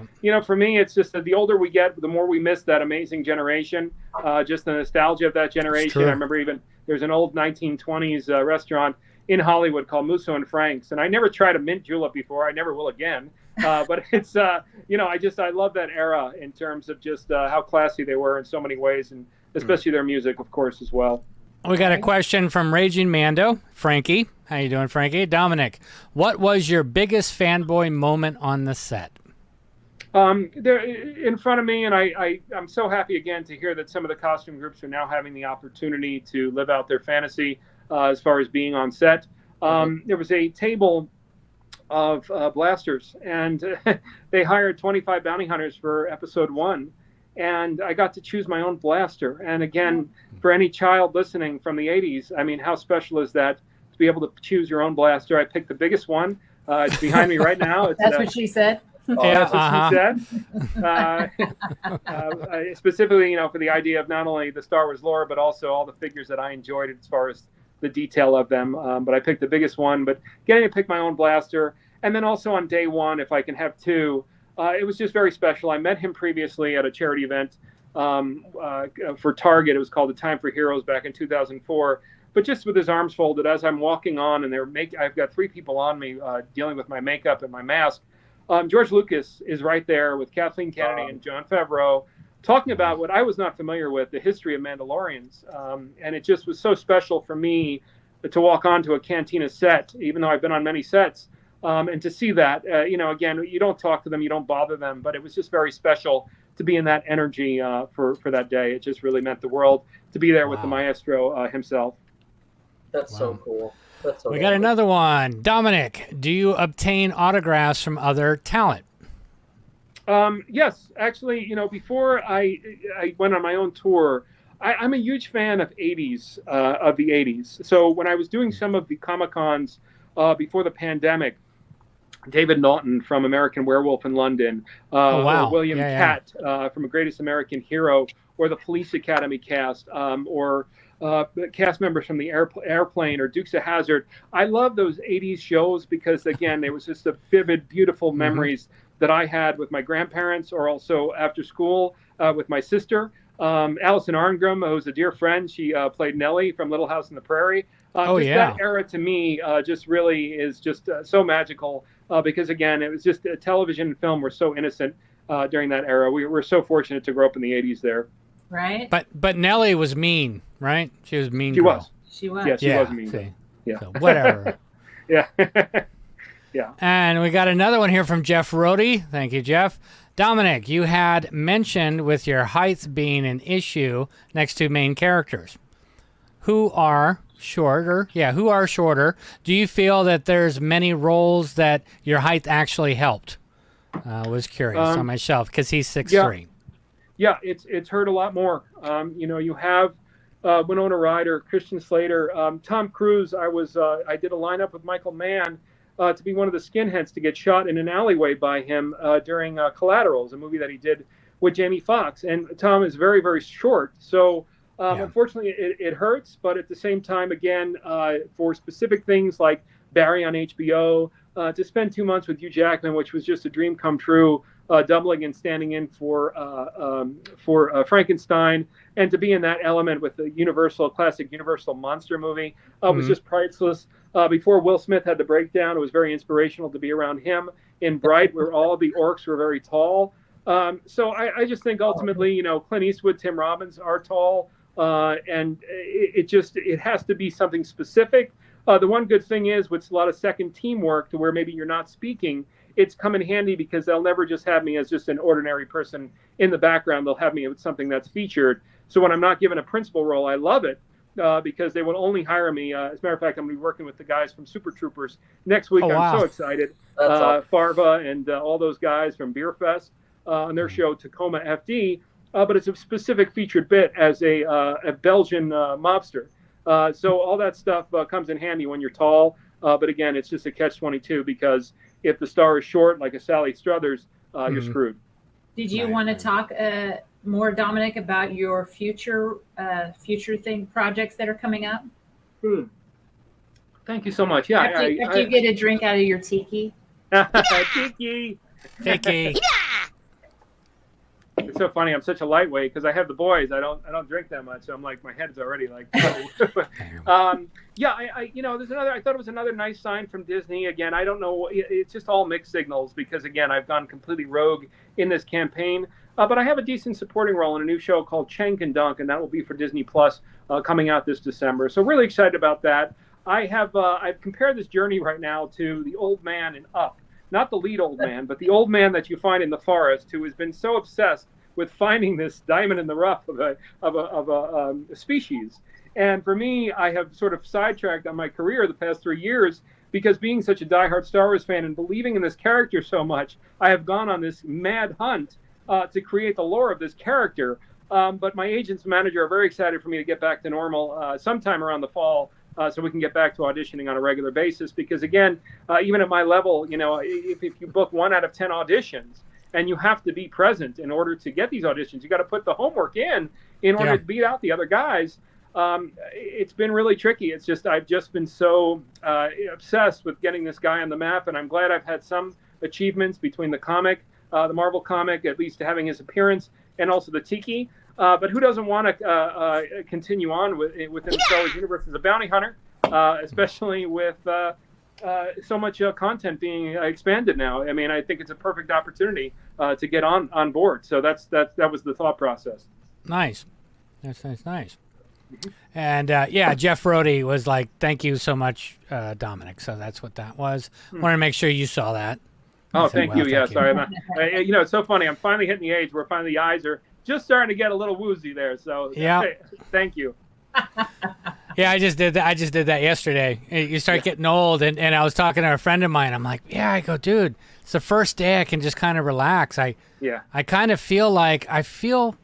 for me, it's just that the older we get, the more we miss that amazing generation, just the nostalgia of that generation. I remember even there's an old 1920s restaurant in Hollywood called Musso and Frank's. And I never tried a mint julep before. I never will again. But it's, I love that era in terms of just how classy they were in so many ways, and especially their music, of course, as well. We got a question from Raging Mando, Frankie. How you doing, Frankie? Dominic, what was your biggest fanboy moment on the set? They're in front of me, and I'm so happy again to hear that some of the costume groups are now having the opportunity to live out their fantasy as far as being on set. There was a table of blasters, and they hired 25 bounty hunters for episode 1. And I got to choose my own blaster. And again, for any child listening from the 80s, I mean, how special is that to be able to choose your own blaster? I picked the biggest one. It's behind me right now. It's That's what she said. That's what she said. Specifically, for the idea of not only the Star Wars lore, but also all the figures that I enjoyed as far as the detail of them. But I picked the biggest one. But getting to pick my own blaster, and then also on day one, if I can have two, it was just very special. I met him previously at a charity event for Target. It was called The Time for Heroes back in 2004. But just with his arms folded, as I'm walking on, and I've got three people on me dealing with my makeup and my mask. George Lucas is right there with Kathleen Kennedy and Jon Favreau talking about what I was not familiar with, the history of Mandalorians. And it just was so special for me to walk onto a Cantina set, even though I've been on many sets, and to see that. Again, you don't talk to them, you don't bother them, but it was just very special to be in that energy for that day. It just really meant the world to be there with the maestro himself. That's so cool. We got another one. Dominic, do you obtain autographs from other talent? Yes, actually, before I went on my own tour, I'm a huge fan of the 80s. So when I was doing some of the Comic-Cons before the pandemic, David Naughton from American Werewolf in London, or William Catt from A Greatest American Hero, or the Police Academy cast, or cast members from the Airplane or Dukes of Hazzard. I love those 80s shows because, again, it was just a vivid, beautiful memories that I had with my grandparents, or also after school with my sister. Alison Arngrim, who's a dear friend, she played Nellie from Little House on the Prairie. That era to me just really is just so magical because, again, it was just television and film were so innocent during that era. We were so fortunate to grow up in the 80s there. Right. But Nellie was mean, right? She was mean. She was. She was. Yeah, she was mean. See. Yeah. So whatever. Yeah. Yeah. And we got another one here from Jeff Rohde. Thank you, Jeff. Dominic, you had mentioned with your height being an issue next to main characters who are shorter. Yeah, who are shorter. Do you feel that there's many roles that your height actually helped? I was curious on myself because he's 6'3". Yeah, it's hurt a lot more. You have Winona Ryder, Christian Slater, Tom Cruise. I did a lineup with Michael Mann to be one of the skinheads to get shot in an alleyway by him during Collaterals, a movie that he did with Jamie Foxx. And Tom is very, very short. So unfortunately, it hurts. But at the same time, again, for specific things like Barry on HBO, to spend 2 months with Hugh Jackman, which was just a dream come true, doubling and standing in for Frankenstein, and to be in that element with the classic Universal monster movie was just priceless. Before Will Smith had the breakdown, it was very inspirational to be around him in Bright, where all the orcs were very tall. So I just think ultimately, Clint Eastwood, Tim Robbins are tall, and it has to be something specific. The one good thing is with a lot of second teamwork to where maybe you're not speaking, it's come in handy because they'll never just have me as just an ordinary person in the background. They'll have me with something that's featured. So when I'm not given a principal role, I love it because they will only hire me. As a matter of fact, I'm going to be working with the guys from Super Troopers next week. I'm so excited. Farva and all those guys from Beer Fest on their show Tacoma FD. But it's a specific featured bit as a Belgian mobster. So all that stuff comes in handy when you're tall. But again, it's just a catch-22 because if the star is short, like a Sally Struthers, you're screwed. Did you want to talk more, Dominic, about your future projects that are coming up? Thank you so much. Yeah. After you get a drink out of your tiki. Tiki. It's so funny. I'm such a lightweight because I have the boys. I don't drink that much. So I'm like, my head's already like. There's another. I thought it was another nice sign from Disney. Again, I don't know. It's just all mixed signals because again, I've gone completely rogue in this campaign. But I have a decent supporting role in a new show called Chank and Dunk, and that will be for Disney Plus coming out this December. So really excited about that. I've compared this journey right now to the old man in Up. Not the lead old man, but the old man that you find in the forest who has been so obsessed with finding this diamond in the rough of a species. And for me, I have sort of sidetracked on my career the past 3 years because being such a diehard Star Wars fan and believing in this character so much, I have gone on this mad hunt to create the lore of this character. But my agents and manager are very excited for me to get back to normal sometime around the fall so we can get back to auditioning on a regular basis. Because again, even at my level, if you book 1 out of 10 auditions, and you have to be present in order to get these auditions, you got to put the homework in order to beat out the other guys. It's been really tricky. It's just I've just been so obsessed with getting this guy on the map, and I'm glad I've had some achievements between the comic, the Marvel comic, at least having his appearance, and also the Tiki. But who doesn't want to continue on within the Star Wars universe as a bounty hunter, especially with so much content being expanded now? I mean, I think it's a perfect opportunity to get on board. So that was the thought process. Nice. That's nice. And Jeff Brody was like, "Thank you so much, Dominic." So that's what that was. Wanted to make sure you saw that. Oh, thank you. Yeah, sorry. It's so funny. I'm finally hitting the age where finally the eyes are just starting to get a little woozy there. So thank you. Yeah, I just did that yesterday. You start getting old, and I was talking to a friend of mine. I'm like, I go, dude, it's the first day I can just kind of relax. I kind of feel like I feel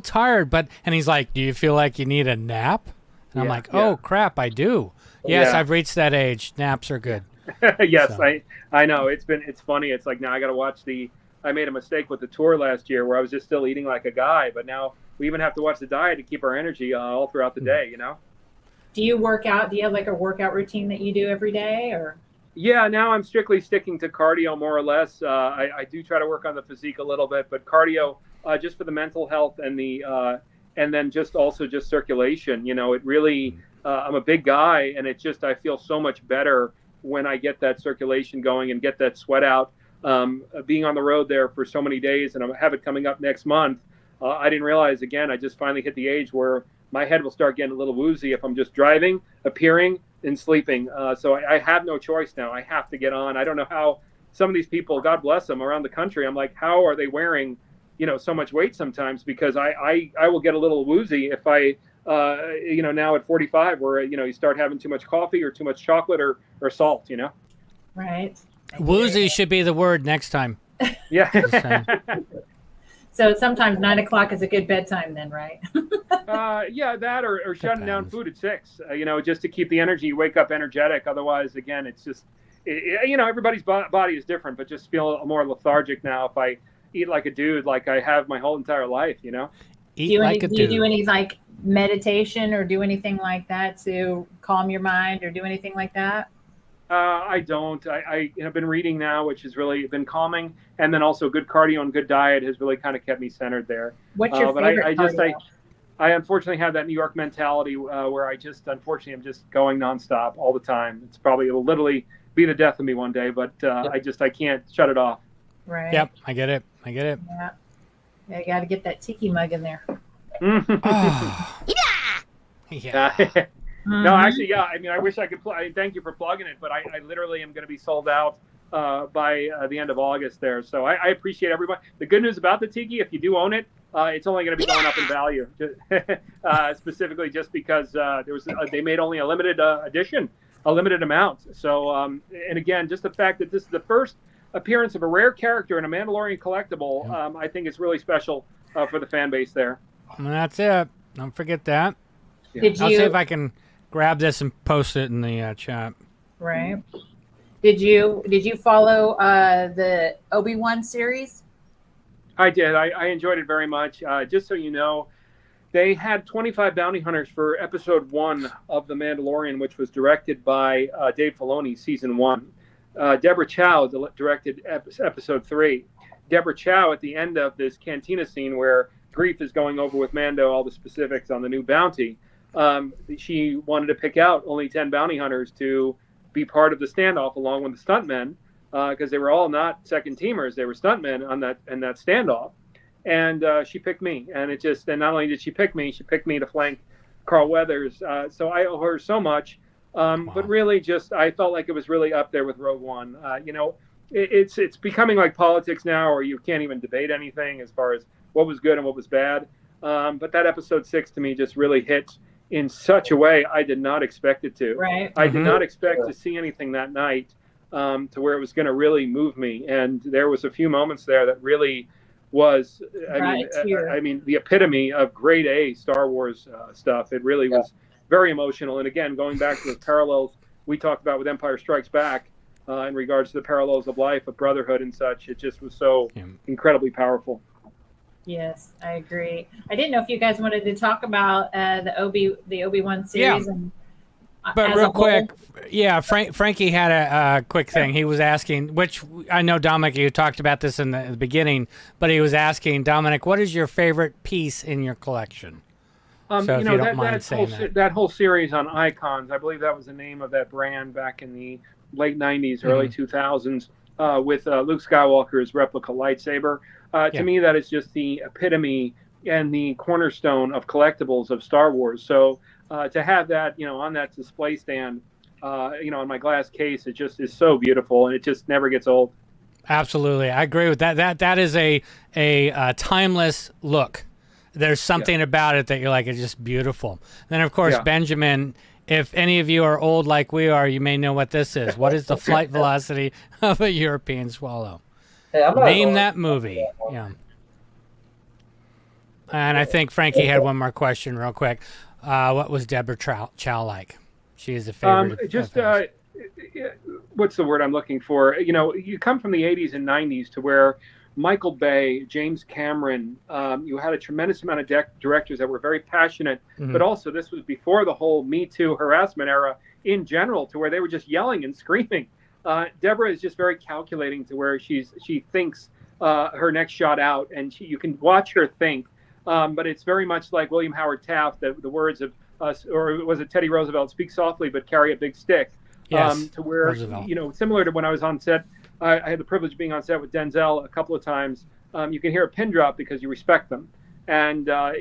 tired, and he's like, do you feel like you need a nap? And I'm like, oh crap, I do. Yes, I've reached that age. Naps are good. Yes, so. I know. It's funny. It's like now I got to watch I made a mistake with the tour last year where I was just still eating like a guy, but now we even have to watch the diet to keep our energy all throughout the day, Do you work out? Do you have like a workout routine that you do every day, or? Yeah, now I'm strictly sticking to cardio more or less. I do try to work on the physique a little bit, but cardio just for the mental health and and then just circulation. It really I'm a big guy, and I feel so much better when I get that circulation going and get that sweat out. Being on the road there for so many days, and I have it coming up next month. I didn't realize, again, I just finally hit the age where my head will start getting a little woozy if I'm just driving, appearing, and sleeping. So I have no choice now. I have to get on. I don't know how some of these people, God bless them, around the country, I'm like, how are they wearing, so much weight sometimes? Because I will get a little woozy if I, now at 45, where, you start having too much coffee or too much chocolate or salt, Right. Woozy should be the word next time. Yeah. So sometimes 9 o'clock is a good bedtime then, right? That or shutting down food at 6, just to keep the energy, you wake up energetic. Otherwise, again, it's just, everybody's body is different, but just feel more lethargic now if I eat like a dude, like I have my whole entire life, Eat do you do any like meditation or do anything like that to calm your mind or do anything like that? I don't. I have been reading now, which has really been calming, and then also good cardio and good diet has really kind of kept me centered there. What's your favorite cardio? I unfortunately have that New York mentality where I just, unfortunately, I'm just going nonstop all the time. It's probably, it'll literally be the death of me one day, but I can't shut it off. Right. Yep, I get it. Yeah, you got to get that tiki mug in there. Oh. Yeah. No, actually, I mean, I wish I could. Thank you for plugging it, but I literally am going to be sold out by the end of August there. So I appreciate everybody. The good news about the Tiki, if you do own it, it's only going to be going up in value, specifically just because they made only a limited edition, a limited amount. So, and again, just the fact that this is the first appearance of a rare character in a Mandalorian collectible, I think it's really special for the fan base there. And that's it. Don't forget that. Yeah. I'll see if I can grab this and post it in the chat. Right. Did you follow the Obi-Wan series? I did. I enjoyed it very much. Just so you know, they had 25 bounty hunters for episode 1 of The Mandalorian, which was directed by Dave Filoni, season 1. Deborah Chow directed episode 3. Deborah Chow, at the end of this cantina scene where Grief is going over with Mando all the specifics on the new bounty, she wanted to pick out only 10 bounty hunters to be part of the standoff along with the stuntmen, because they were all not second teamers, they were stuntmen on that standoff, and she picked me, and not only did she pick me to flank Carl Weathers, so I owe her so much, but really just I felt like it was really up there with Rogue One. It's becoming like politics now, where you can't even debate anything as far as what was good and what was bad, but that episode 6 to me just really hit in such a way I did not expect it to. Right. I did not expect to see anything that night to where it was going to really move me. And there was a few moments there that really was, I mean, the epitome of grade A Star Wars stuff. It really was very emotional. And again, going back to the parallels we talked about with Empire Strikes Back in regards to the parallels of life, of brotherhood and such, it just was so incredibly powerful. Yes, I agree. I didn't know if you guys wanted to talk about the Obi-Wan series. Yeah. And, but real quick, Frankie had a quick thing. He was asking, which I know, Dominic, you talked about this in the beginning, but he was asking, Dominic, what is your favorite piece in your collection? So if you don't mind saying that. That whole series on Icons, I believe that was the name of that brand back in the late 90s, early 2000s, with Luke Skywalker's replica lightsaber. To me, that is just the epitome and the cornerstone of collectibles of Star Wars. So to have that, on that display stand, in my glass case, it just is so beautiful, and it just never gets old. Absolutely, I agree with that. That is a timeless look. There's something about it that you're like, it's just beautiful. Then, of course, Benjamin, if any of you are old like we are, you may know what this is. What is the flight velocity of a European swallow? Hey, Name that movie. Yeah. And I think Frankie had one more question real quick. What was Deborah Chow like? She is a favorite. What's the word I'm looking for? You come from the 80s and 90s to where Michael Bay, James Cameron, you had a tremendous amount of directors that were very passionate, but also this was before the whole Me Too harassment era in general, to where they were just yelling and screaming. Deborah is just very calculating to where she thinks her next shot out, and you can watch her think. But it's very much like William Howard Taft, the words of or was it Teddy Roosevelt, speak softly but carry a big stick. Yes, to where, Roosevelt. Similar to when I was on set, I had the privilege of being on set with Denzel a couple of times. You can hear a pin drop because you respect them. And I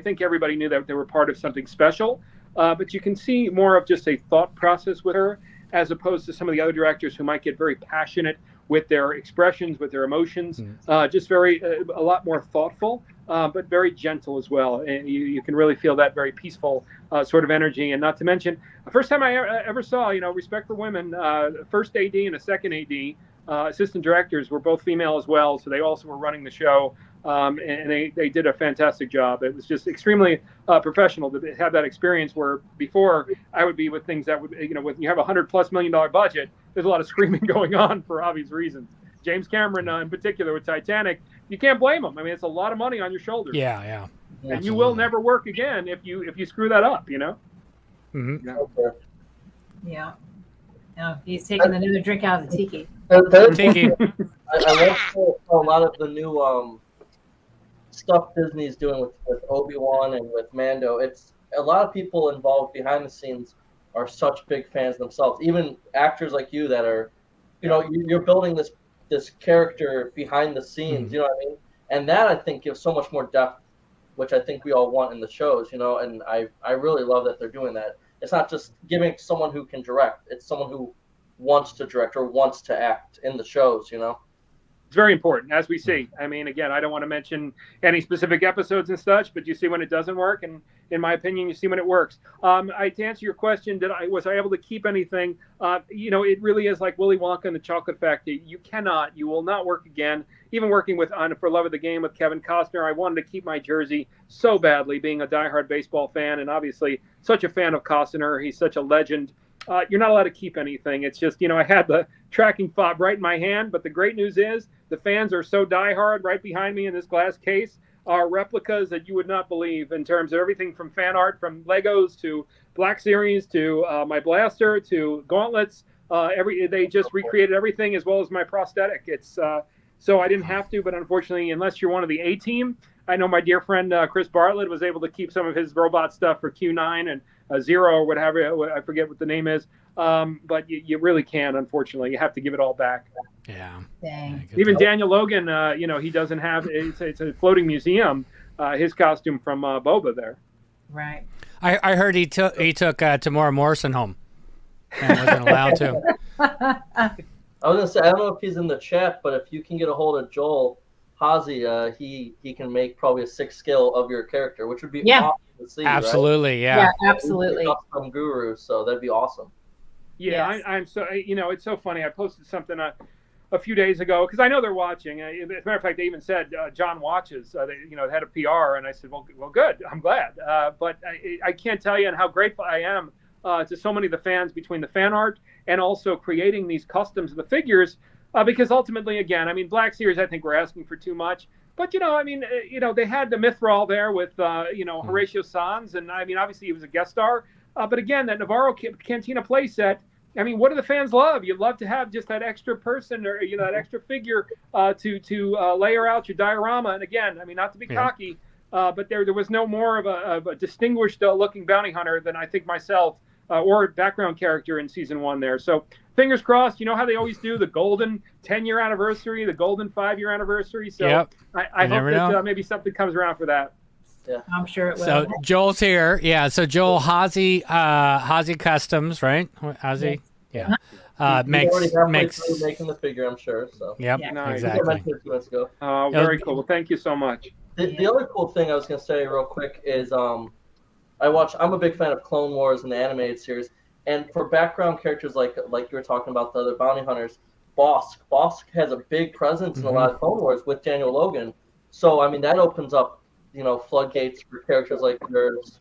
think everybody knew that they were part of something special. But you can see more of just a thought process with her, as opposed to some of the other directors who might get very passionate with their expressions, with their emotions, just a lot more thoughtful, but very gentle as well. And you can really feel that very peaceful sort of energy. And not to mention, the first time I ever saw, Respect for Women, first AD and a second AD, assistant directors were both female as well. So they also were running the show. And they did a fantastic job. It was just extremely professional to have that experience, where before I would be with things that would, when you have $100+ million budget, there's a lot of screaming going on for obvious reasons. James Cameron in particular with Titanic, you can't blame him. I mean, it's a lot of money on your shoulders. Yeah. And Absolutely. you will never work again if you screw that up, Mm-hmm. Yeah. No, he's taking another drink out of the tiki. Tiki. I want a lot of the new stuff Disney's doing with Obi-Wan and with Mando. It's a lot of people involved behind the scenes are such big fans themselves. Even actors like you that are, you're building this character behind the scenes. You know what I mean? And that, I think, gives so much more depth, which I think we all want in the shows. And I really love that they're doing that. It's not just giving someone who can direct; it's someone who wants to direct or wants to act in the shows. It's very important, as we see. I mean, again, I don't want to mention any specific episodes and such, but you see when it doesn't work, and in my opinion, you see when it works. To answer your question, was I able to keep anything? It really is like Willy Wonka and the Chocolate Factory. You will not work again. Even working with On For Love of the Game with Kevin Costner, I wanted to keep my jersey so badly, being a diehard baseball fan, and obviously such a fan of Costner. He's such a legend. You're not allowed to keep anything. It's just, I had the tracking fob right in my hand, but the great news is the fans are so diehard. Right behind me in this glass case are replicas that you would not believe, in terms of everything from fan art, from Legos to Black Series to my blaster to gauntlets. They just recreated everything, as well as my prosthetic. It's so I didn't have to, but unfortunately, unless you're one of the A team, I know my dear friend Chris Bartlett was able to keep some of his robot stuff for Q9 and Zero or whatever. I forget what the name is. But you really can't, unfortunately. You have to give it all back. Yeah. Dang. Even Daniel Logan, he doesn't have, it's a floating museum, his costume from Boba there. Right. I heard he took Tamora Morrison home and wasn't allowed to. I was going to say, I don't know if he's in the chat, but if you can get a hold of Joel Hazy, he can make probably a 6 scale of your character, which would be awesome to see. Absolutely, right? Yeah, absolutely. Custom guru, so that'd be awesome. Yeah, yes. I'm so, it's so funny. I posted something a few days ago, because I know they're watching. As a matter of fact, they even said John watches. They, head of PR, and I said, well, good. I'm glad. But I can't tell you how grateful I am to so many of the fans between the fan art and also creating these customs of the figures. Because ultimately, again, Black Series, I think we're asking for too much. But, they had the Mithril there with, Horatio Sanz. And, obviously he was a guest star. But again, that Navarro Cantina playset, what do the fans love? You love to have just that extra person or, that extra figure to layer out your diorama. And again, not to be cocky, but there was no more of a distinguished looking bounty hunter than I think myself or background character in season 1 there. So fingers crossed, how they always do the golden 10-year anniversary, the golden 5-year anniversary. So I hope that maybe something comes around for that. Yeah, I'm sure it will. So Joel's here. Yeah. So Joel Hazy Customs, right? Hazy. Yeah. Makes making the figure, I'm sure. So. Yep. Yeah. Nice. Exactly. Very cool. Well, thank you so much. The other cool thing I was going to say real quick is I'm a big fan of Clone Wars and the animated series, and for background characters like you were talking about, the other bounty hunters, Bosk has a big presence in a lot of Clone Wars with Daniel Logan. So that opens up floodgates for characters like yours.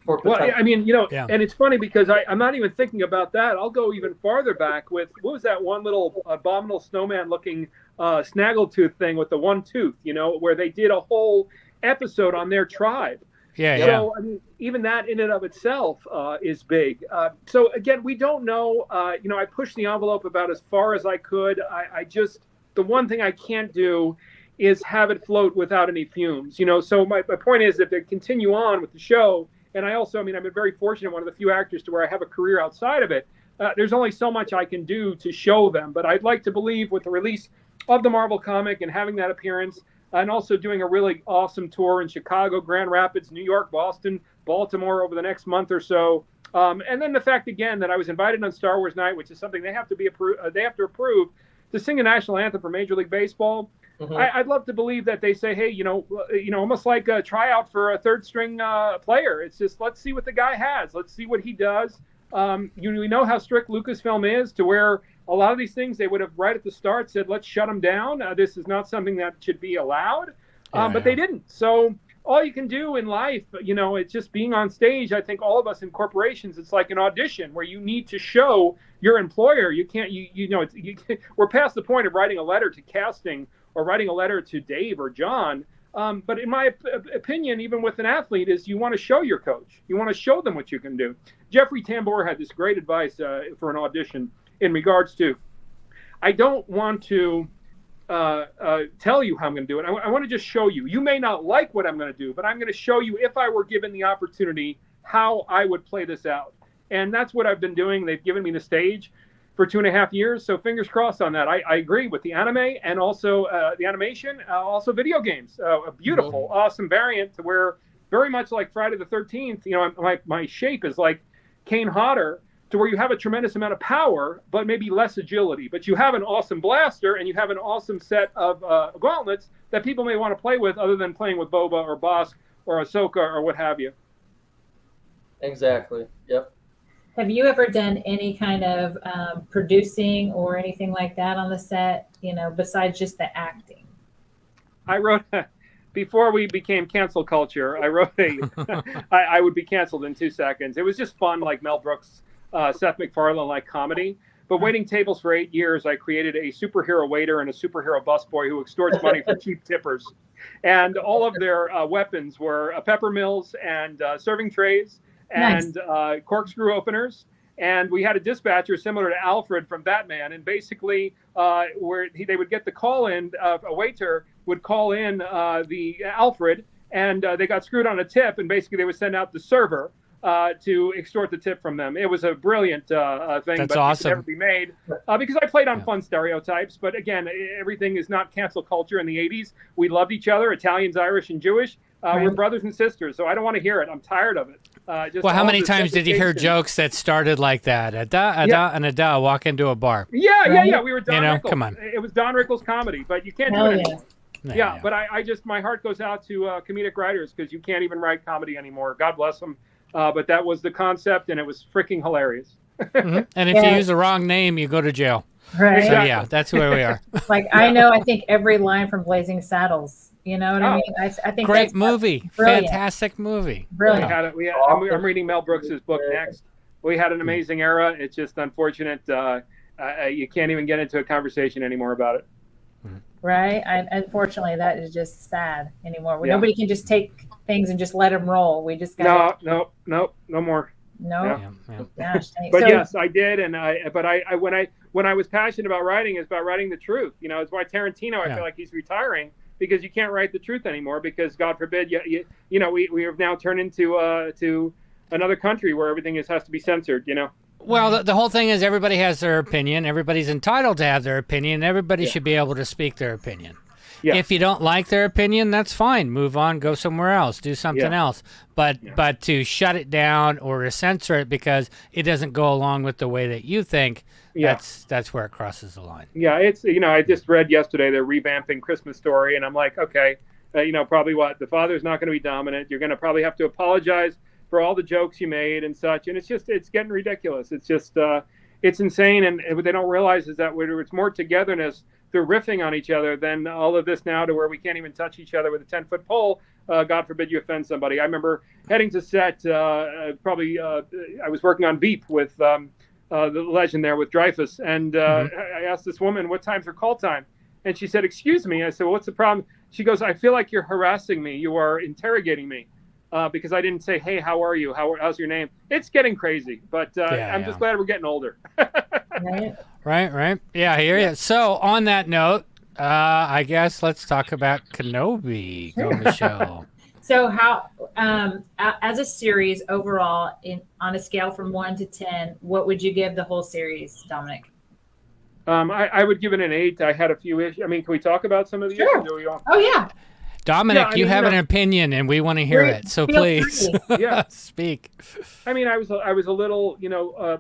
And it's funny because I'm not even thinking about that. I'll go even farther back with, what was that one little abominable snowman looking snaggletooth thing with the one tooth, where they did a whole episode on their tribe. So, even that in and of itself is big. So again, we don't know, I pushed the envelope about as far as I could. The one thing I can't do is have it float without any fumes, So my point is that they continue on with the show. And I also, I've been very fortunate, one of the few actors to where I have a career outside of it. There's only so much I can do to show them. But I'd like to believe with the release of the Marvel comic and having that appearance, and also doing a really awesome tour in Chicago, Grand Rapids, New York, Boston, Baltimore over the next month or so. And then the fact, again, that I was invited on Star Wars Night, which is something they have to approve to sing a national anthem for Major League Baseball. Mm-hmm. I'd love to believe that they say, hey, almost like a tryout for a third string player. It's just, let's see what the guy has. Let's see what he does. We know how strict Lucasfilm is, to where a lot of these things they would have right at the start said, let's shut them down. This is not something that should be allowed. But they didn't. So all you can do in life, it's just being on stage. I think all of us in corporations, it's like an audition where you need to show your employer. You can't, we're past the point of writing a letter to casting or writing a letter to Dave or John. But in my opinion, even with an athlete, is you want to show your coach. You want to show them what you can do. Jeffrey Tambor had this great advice for an audition in regards to, I don't want to tell you how I'm going to do it. I want to just show you. You may not like what I'm going to do, but I'm going to show you, if I were given the opportunity, how I would play this out. And that's what I've been doing. They've given me the stage for 2.5 years. So fingers crossed on that. I agree with the anime and also the animation, also video games. A beautiful, awesome variant to where, very much like Friday the 13th, my shape is like Kane Hodder, to where you have a tremendous amount of power, but maybe less agility. But you have an awesome blaster and you have an awesome set of gauntlets that people may want to play with, other than playing with Boba or Bosk or Ahsoka or what have you. Exactly. Yep. Have you ever done any kind of producing or anything like that on the set, besides just the acting? I wrote, before we became cancel culture, I wrote I would be canceled in 2 seconds. It was just fun, like Mel Brooks, Seth MacFarlane-like comedy. But waiting tables for 8 years, I created a superhero waiter and a superhero busboy who extorts money from cheap tippers. And all of their weapons were pepper mills and serving trays and corkscrew openers. And we had a dispatcher similar to Alfred from Batman. And basically, where they would get the call in, a waiter would call in the Alfred, and they got screwed on a tip. And basically, they would send out the server to extort the tip from them. It was a brilliant thing. That's but awesome. It could never be made because I played on fun stereotypes. But again, everything is not cancel culture in the 80s. We loved each other, Italians, Irish, and Jewish. We're brothers and sisters, so I don't want to hear it. I'm tired of it. Well, how many times did you hear jokes that started like that? Ada, walk into a bar. Yeah. We were Don Rickles. Come on. It was Don Rickles comedy, but you can't do it anymore. Yeah, but I just, my heart goes out to comedic writers, because you can't even write comedy anymore. God bless them. But that was the concept, and it was freaking hilarious. And if you use the wrong name, you go to jail. Right. So Exactly. yeah, that's where we are. Like I think every line from Blazing Saddles. You know what I Oh. mean? I think Great that's movie, brilliant. fantastic movie. Brilliant. I'm reading Mel Brooks's book next. We had an amazing era. It's just unfortunate you can't even get into a conversation anymore about it. Right. Unfortunately, that is just sad anymore. Yeah. Nobody can just take things and just let them roll. We just got No more. no. Yeah. Gosh. But So- yes, I did, and when I was passionate about writing, it's about writing the truth. You know, it's why Tarantino. I feel like he's retiring because you can't write the truth anymore because God forbid we have now turned into to another country where everything has to be censored. You know. Well, the whole thing is everybody has their opinion. Everybody's entitled to have their opinion. Everybody should be able to speak their opinion. Yeah. If you don't like their opinion, that's fine. Move on, go somewhere else, do something else. But to shut it down or to censor it because it doesn't go along with the way that you think, that's where it crosses the line. Yeah, it's I just read yesterday they're revamping Christmas Story, and I'm like, okay, probably the father's not going to be dominant. You're going to probably have to apologize for all the jokes you made and such, and it's getting ridiculous. It's just it's insane, and what they don't realize is that it's more togetherness through riffing on each other than all of this now to where we can't even touch each other with a 10-foot pole. God forbid you offend somebody. I remember heading to set. I was working on Veep with the legend there with Dreyfus, and I asked this woman, "What time's her call time?" And she said, "Excuse me." I said, "Well, what's the problem?" She goes, "I feel like you're harassing me. You are interrogating me." Because I didn't say, "Hey, how are you? How's your name?" It's getting crazy, but I'm just glad we're getting older. Right. Yeah, I hear you. So on that note, I guess let's talk about Kenobi. Go on the show. So how, as a series overall, on a scale from 1 to 10, what would you give the whole series, Dominic? I would give it an 8. I had a few issues. I mean, can we talk about some of the Sure. issues? Oh yeah. Dominic, you have an opinion, and we want to hear it. So please, speak. I mean, I was a little,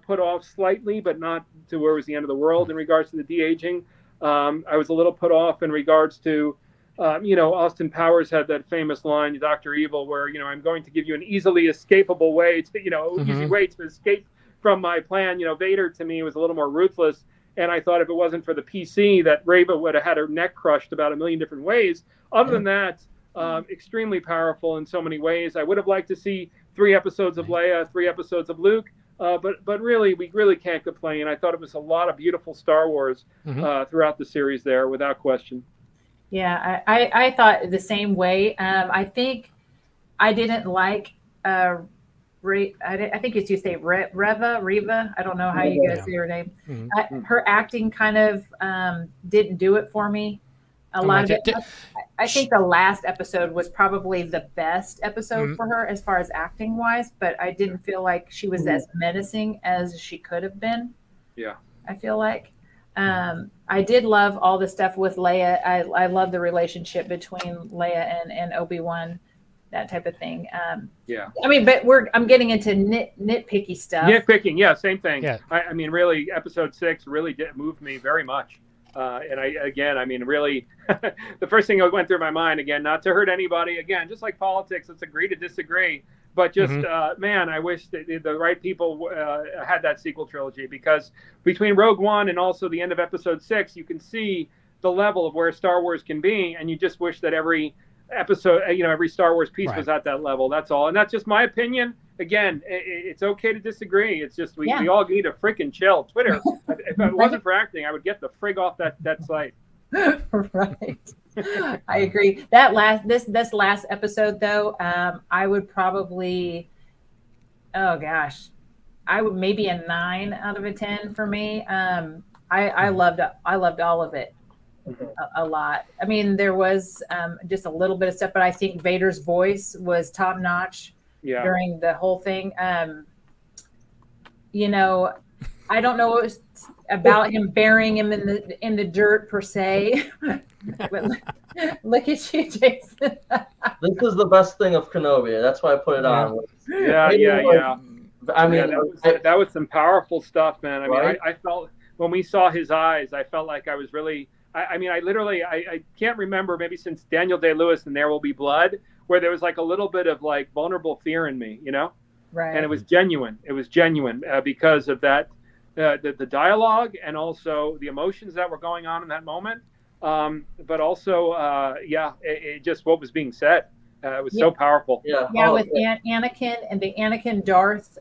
put off slightly, but not to where it was the end of the world in regards to the de-aging. I was a little put off in regards to, Austin Powers had that famous line, Dr. Evil, where, I'm going to give you an easily escapable way to, easy way to escape from my plan. Vader to me was a little more ruthless. And I thought if it wasn't for the PC, that Reva would have had her neck crushed about a million different ways. Other than that, extremely powerful in so many ways. I would have liked to see 3 episodes of Leia, 3 episodes of Luke. But really, we really can't complain. I thought it was a lot of beautiful Star Wars throughout the series there, without question. Yeah, I thought the same way. I think I didn't like I think it's you say Reva. I don't know how you guys say her name. Her acting kind of didn't do it for me. A lot of it. I think the last episode was probably the best episode for her as far as acting wise, but I didn't feel like she was as menacing as she could have been. Yeah. I feel like. I did love all the stuff with Leia. I love the relationship between Leia and Obi-Wan, that type of thing. I mean, but I'm getting into nitpicky stuff. Nitpicking, yeah, same thing. Yeah. I mean, really, episode 6 really moved me very much. And really, the first thing that went through my mind, again, not to hurt anybody, again, just like politics, let's agree to disagree. But just, man, I wish that the right people had that sequel trilogy, because between Rogue One and also the end of episode 6, you can see the level of where Star Wars can be. And you just wish that every episode, every Star Wars piece was at that level. That's all. And that's just my opinion. Again, it's okay to disagree. It's just we all need to freaking chill. Twitter, if it wasn't for acting, I would get the frig off that site. Right. I agree. This last episode though, I would probably, I would maybe a 9 out of a 10 for me. I loved all of it. A lot. I mean, there was just a little bit of stuff, but I think Vader's voice was top notch during the whole thing. I don't know what was about him burying him in the dirt per se. But look at you, Jason. This is the best thing of Kenobi. That's why I put it on. Yeah. I mean, that was some powerful stuff, man. I mean, right? I felt when we saw his eyes, I felt like I was really. I can't remember, maybe since Daniel Day-Lewis and There Will Be Blood, where there was like a little bit of like vulnerable fear in me, Right. And it was genuine. It was genuine because of that the dialogue and also the emotions that were going on in that moment. But also, it just what was being said. It was so powerful. Yeah. With Anakin and the Anakin Darth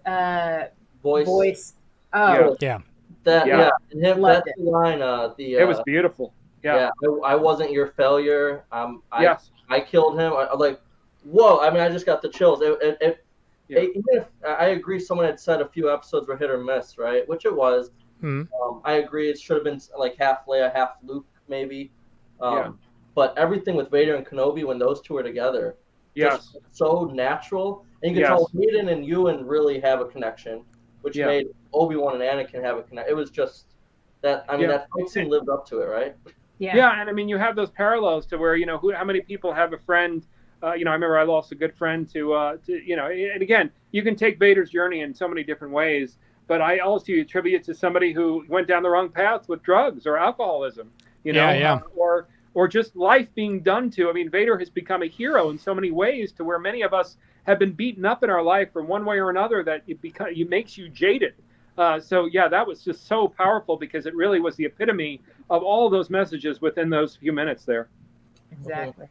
voice. Oh, Yeah. And him, Loved that line. It was beautiful. Yeah. I wasn't your failure. Yes. I killed him. I'm like, whoa! I mean, I just got the chills. Even if I agree, someone had said a few episodes were hit or miss, right? Which it was. I agree. It should have been like half Leia, half Luke, maybe. But everything with Vader and Kenobi, when those two are together, just so natural, and you can tell Hayden and Ewan really have a connection, which made Obi-Wan and Anakin have a connection. It was just that. I mean, that fight scene lived up to it, right? Yeah, and I mean, you have those parallels to where how many people have a friend. I remember I lost a good friend to and again, you can take Vader's journey in so many different ways, but I also attribute it to somebody who went down the wrong path with drugs or alcoholism, or just life being done to. I mean, Vader has become a hero in so many ways to where many of us have been beaten up in our life from one way or another that it makes you jaded. That was just so powerful because it really was the epitome of all of those messages within those few minutes there. Exactly.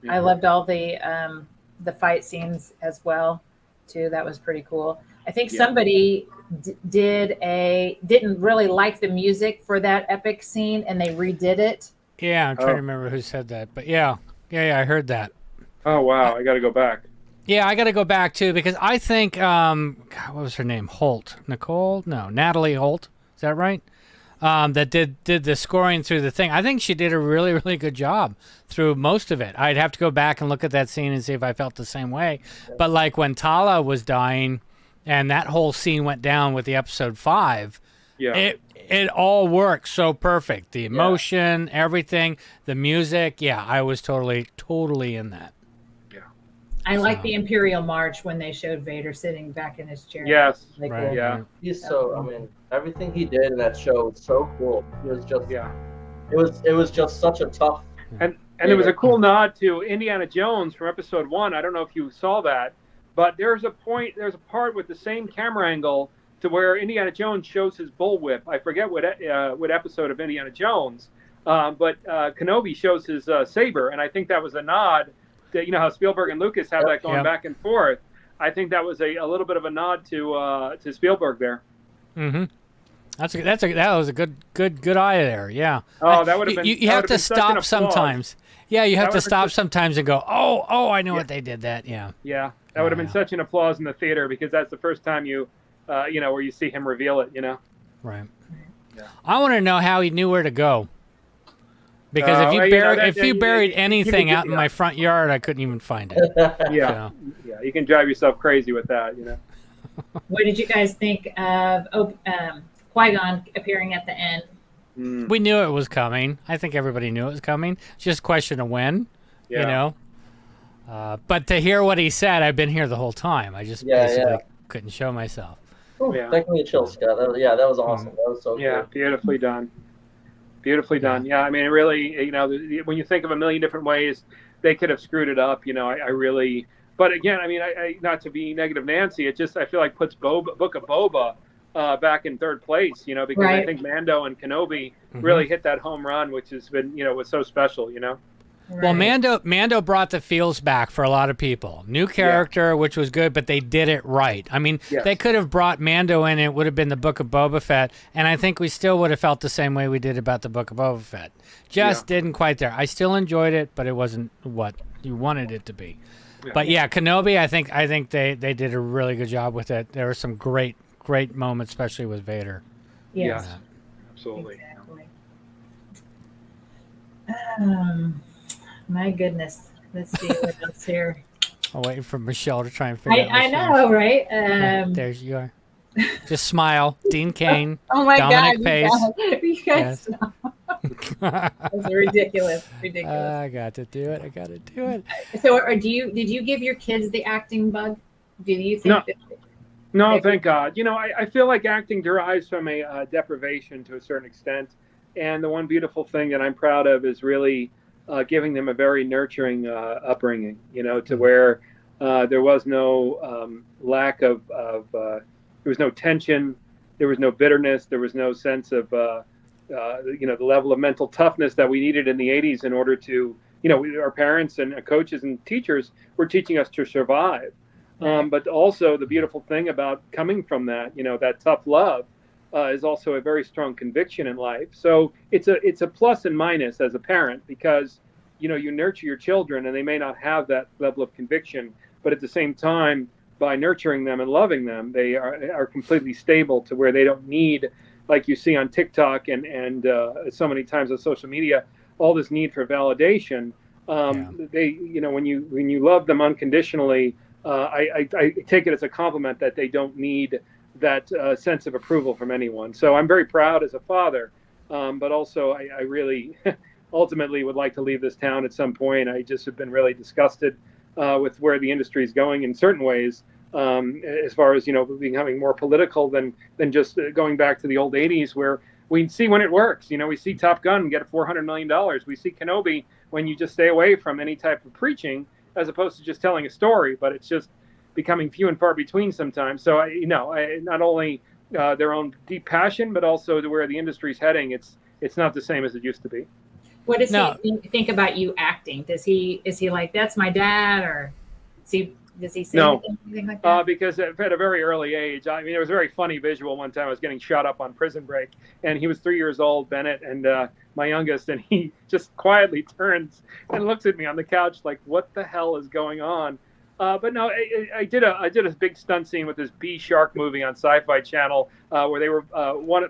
I loved all the fight scenes as well, too. That was pretty cool. I think somebody didn't really like the music for that epic scene, and they redid it. Yeah, I'm trying to remember who said that, but yeah, I heard that. Oh wow, I got to go back. Yeah, I got to go back too because I think what was her name? Natalie Holt. Is that right? That did the scoring through the thing. I think she did a really, really good job through most of it. I'd have to go back and look at that scene and see if I felt the same way. But like when Tala was dying and that whole scene went down with the episode 5, it all worked so perfect. The emotion, everything, the music. Yeah, I was totally in that. I like the Imperial March when they showed Vader sitting back in his chair. Yes. Like, right. Yeah. He's I mean, everything he did in that show was so cool. It was just, it was just such a tough. And it was a cool nod to Indiana Jones from episode 1. I don't know if you saw that, but there's a part with the same camera angle to where Indiana Jones shows his bullwhip. I forget what episode of Indiana Jones, but Kenobi shows his saber, and I think that was a nod. How Spielberg and Lucas have that going back and forth. I think that was a little bit of a nod to Spielberg there. Mm-hmm. That was a good eye there. Yeah. Oh, that would have been. You have to stop sometimes. Yeah, you have to stop sometimes and go, oh, I know what they did. That. Yeah. Yeah, that would have been such an applause in the theater because that's the first time where you see him reveal it. Right. Yeah. I want to know how he knew where to go. Because if you buried anything out in my front yard, I couldn't even find it. Yeah, you can drive yourself crazy with that, What did you guys think of Qui-Gon appearing at the end? We knew it was coming. I think everybody knew it was coming. It's just a question of when, But to hear what he said, I've been here the whole time. I just basically couldn't show myself. Thank you, chill, Scott. That was awesome. That was so cool. Beautifully done. Beautifully done. Yeah, I mean, it really, when you think of a million different ways they could have screwed it up, I really. But again, I mean, I not to be negative Nancy, I feel like puts Book of Boba back in third place, because I think Mando and Kenobi really hit that home run, which has been, was so special, Right. Well, Mando brought the feels back for a lot of people. New character, which was good, but they did it right. I mean, they could have brought Mando in, and it would have been the Book of Boba Fett, and I think we still would have felt the same way we did about the Book of Boba Fett. Just didn't quite there. I still enjoyed it, but it wasn't what you wanted it to be. Yeah. But Kenobi, I think they did a really good job with it. There were some great moments, especially with Vader. Yes. Absolutely. Exactly. My goodness. Let's see what else here. I'm waiting for Michelle to try and figure out. I know, right? There you are. Just smile. Dean Cain. Oh my Dominic Pace. You guys That's ridiculous. I got to do it. So, did you give your kids the acting bug? Do you think? No, thank God. I feel like acting derives from a deprivation to a certain extent, and the one beautiful thing that I'm proud of is really giving them a very nurturing upbringing, to where there was no lack of there was no tension. there was no bitterness, there was no sense of the level of mental toughness that we needed in the 80s in order to, our parents and coaches and teachers were teaching us to survive. But also the beautiful thing about coming from that, that tough love, is also a very strong conviction in life. So it's a plus and minus as a parent, because you nurture your children and they may not have that level of conviction, but at the same time, by nurturing them and loving them, they are completely stable to where they don't need, like you see on TikTok and so many times on social media, all this need for validation. They, when you love them unconditionally, I take it as a compliment that they don't need that sense of approval from anyone. So I'm very proud as a father, but also I really ultimately would like to leave this town at some point. I just have been really disgusted with where the industry is going in certain ways, as far as becoming more political than just going back to the old 80s, where we see when it works. We see Top Gun get $400 million. We see Kenobi when you just stay away from any type of preaching, as opposed to just telling a story. But it's just becoming few and far between sometimes. So not only their own deep passion, but also to where the industry's heading. It's not the same as it used to be. What does he think about you acting? Is he like, that's my dad, or does he say anything like that? Because at a very early age, it was a very funny visual. One time I was getting shot up on Prison Break, and he was 3 years old, Bennett, and my youngest, and he just quietly turns and looks at me on the couch like, what the hell is going on? But no, I did a big stunt scene with this Bee Shark movie on Sci-Fi Channel, where they were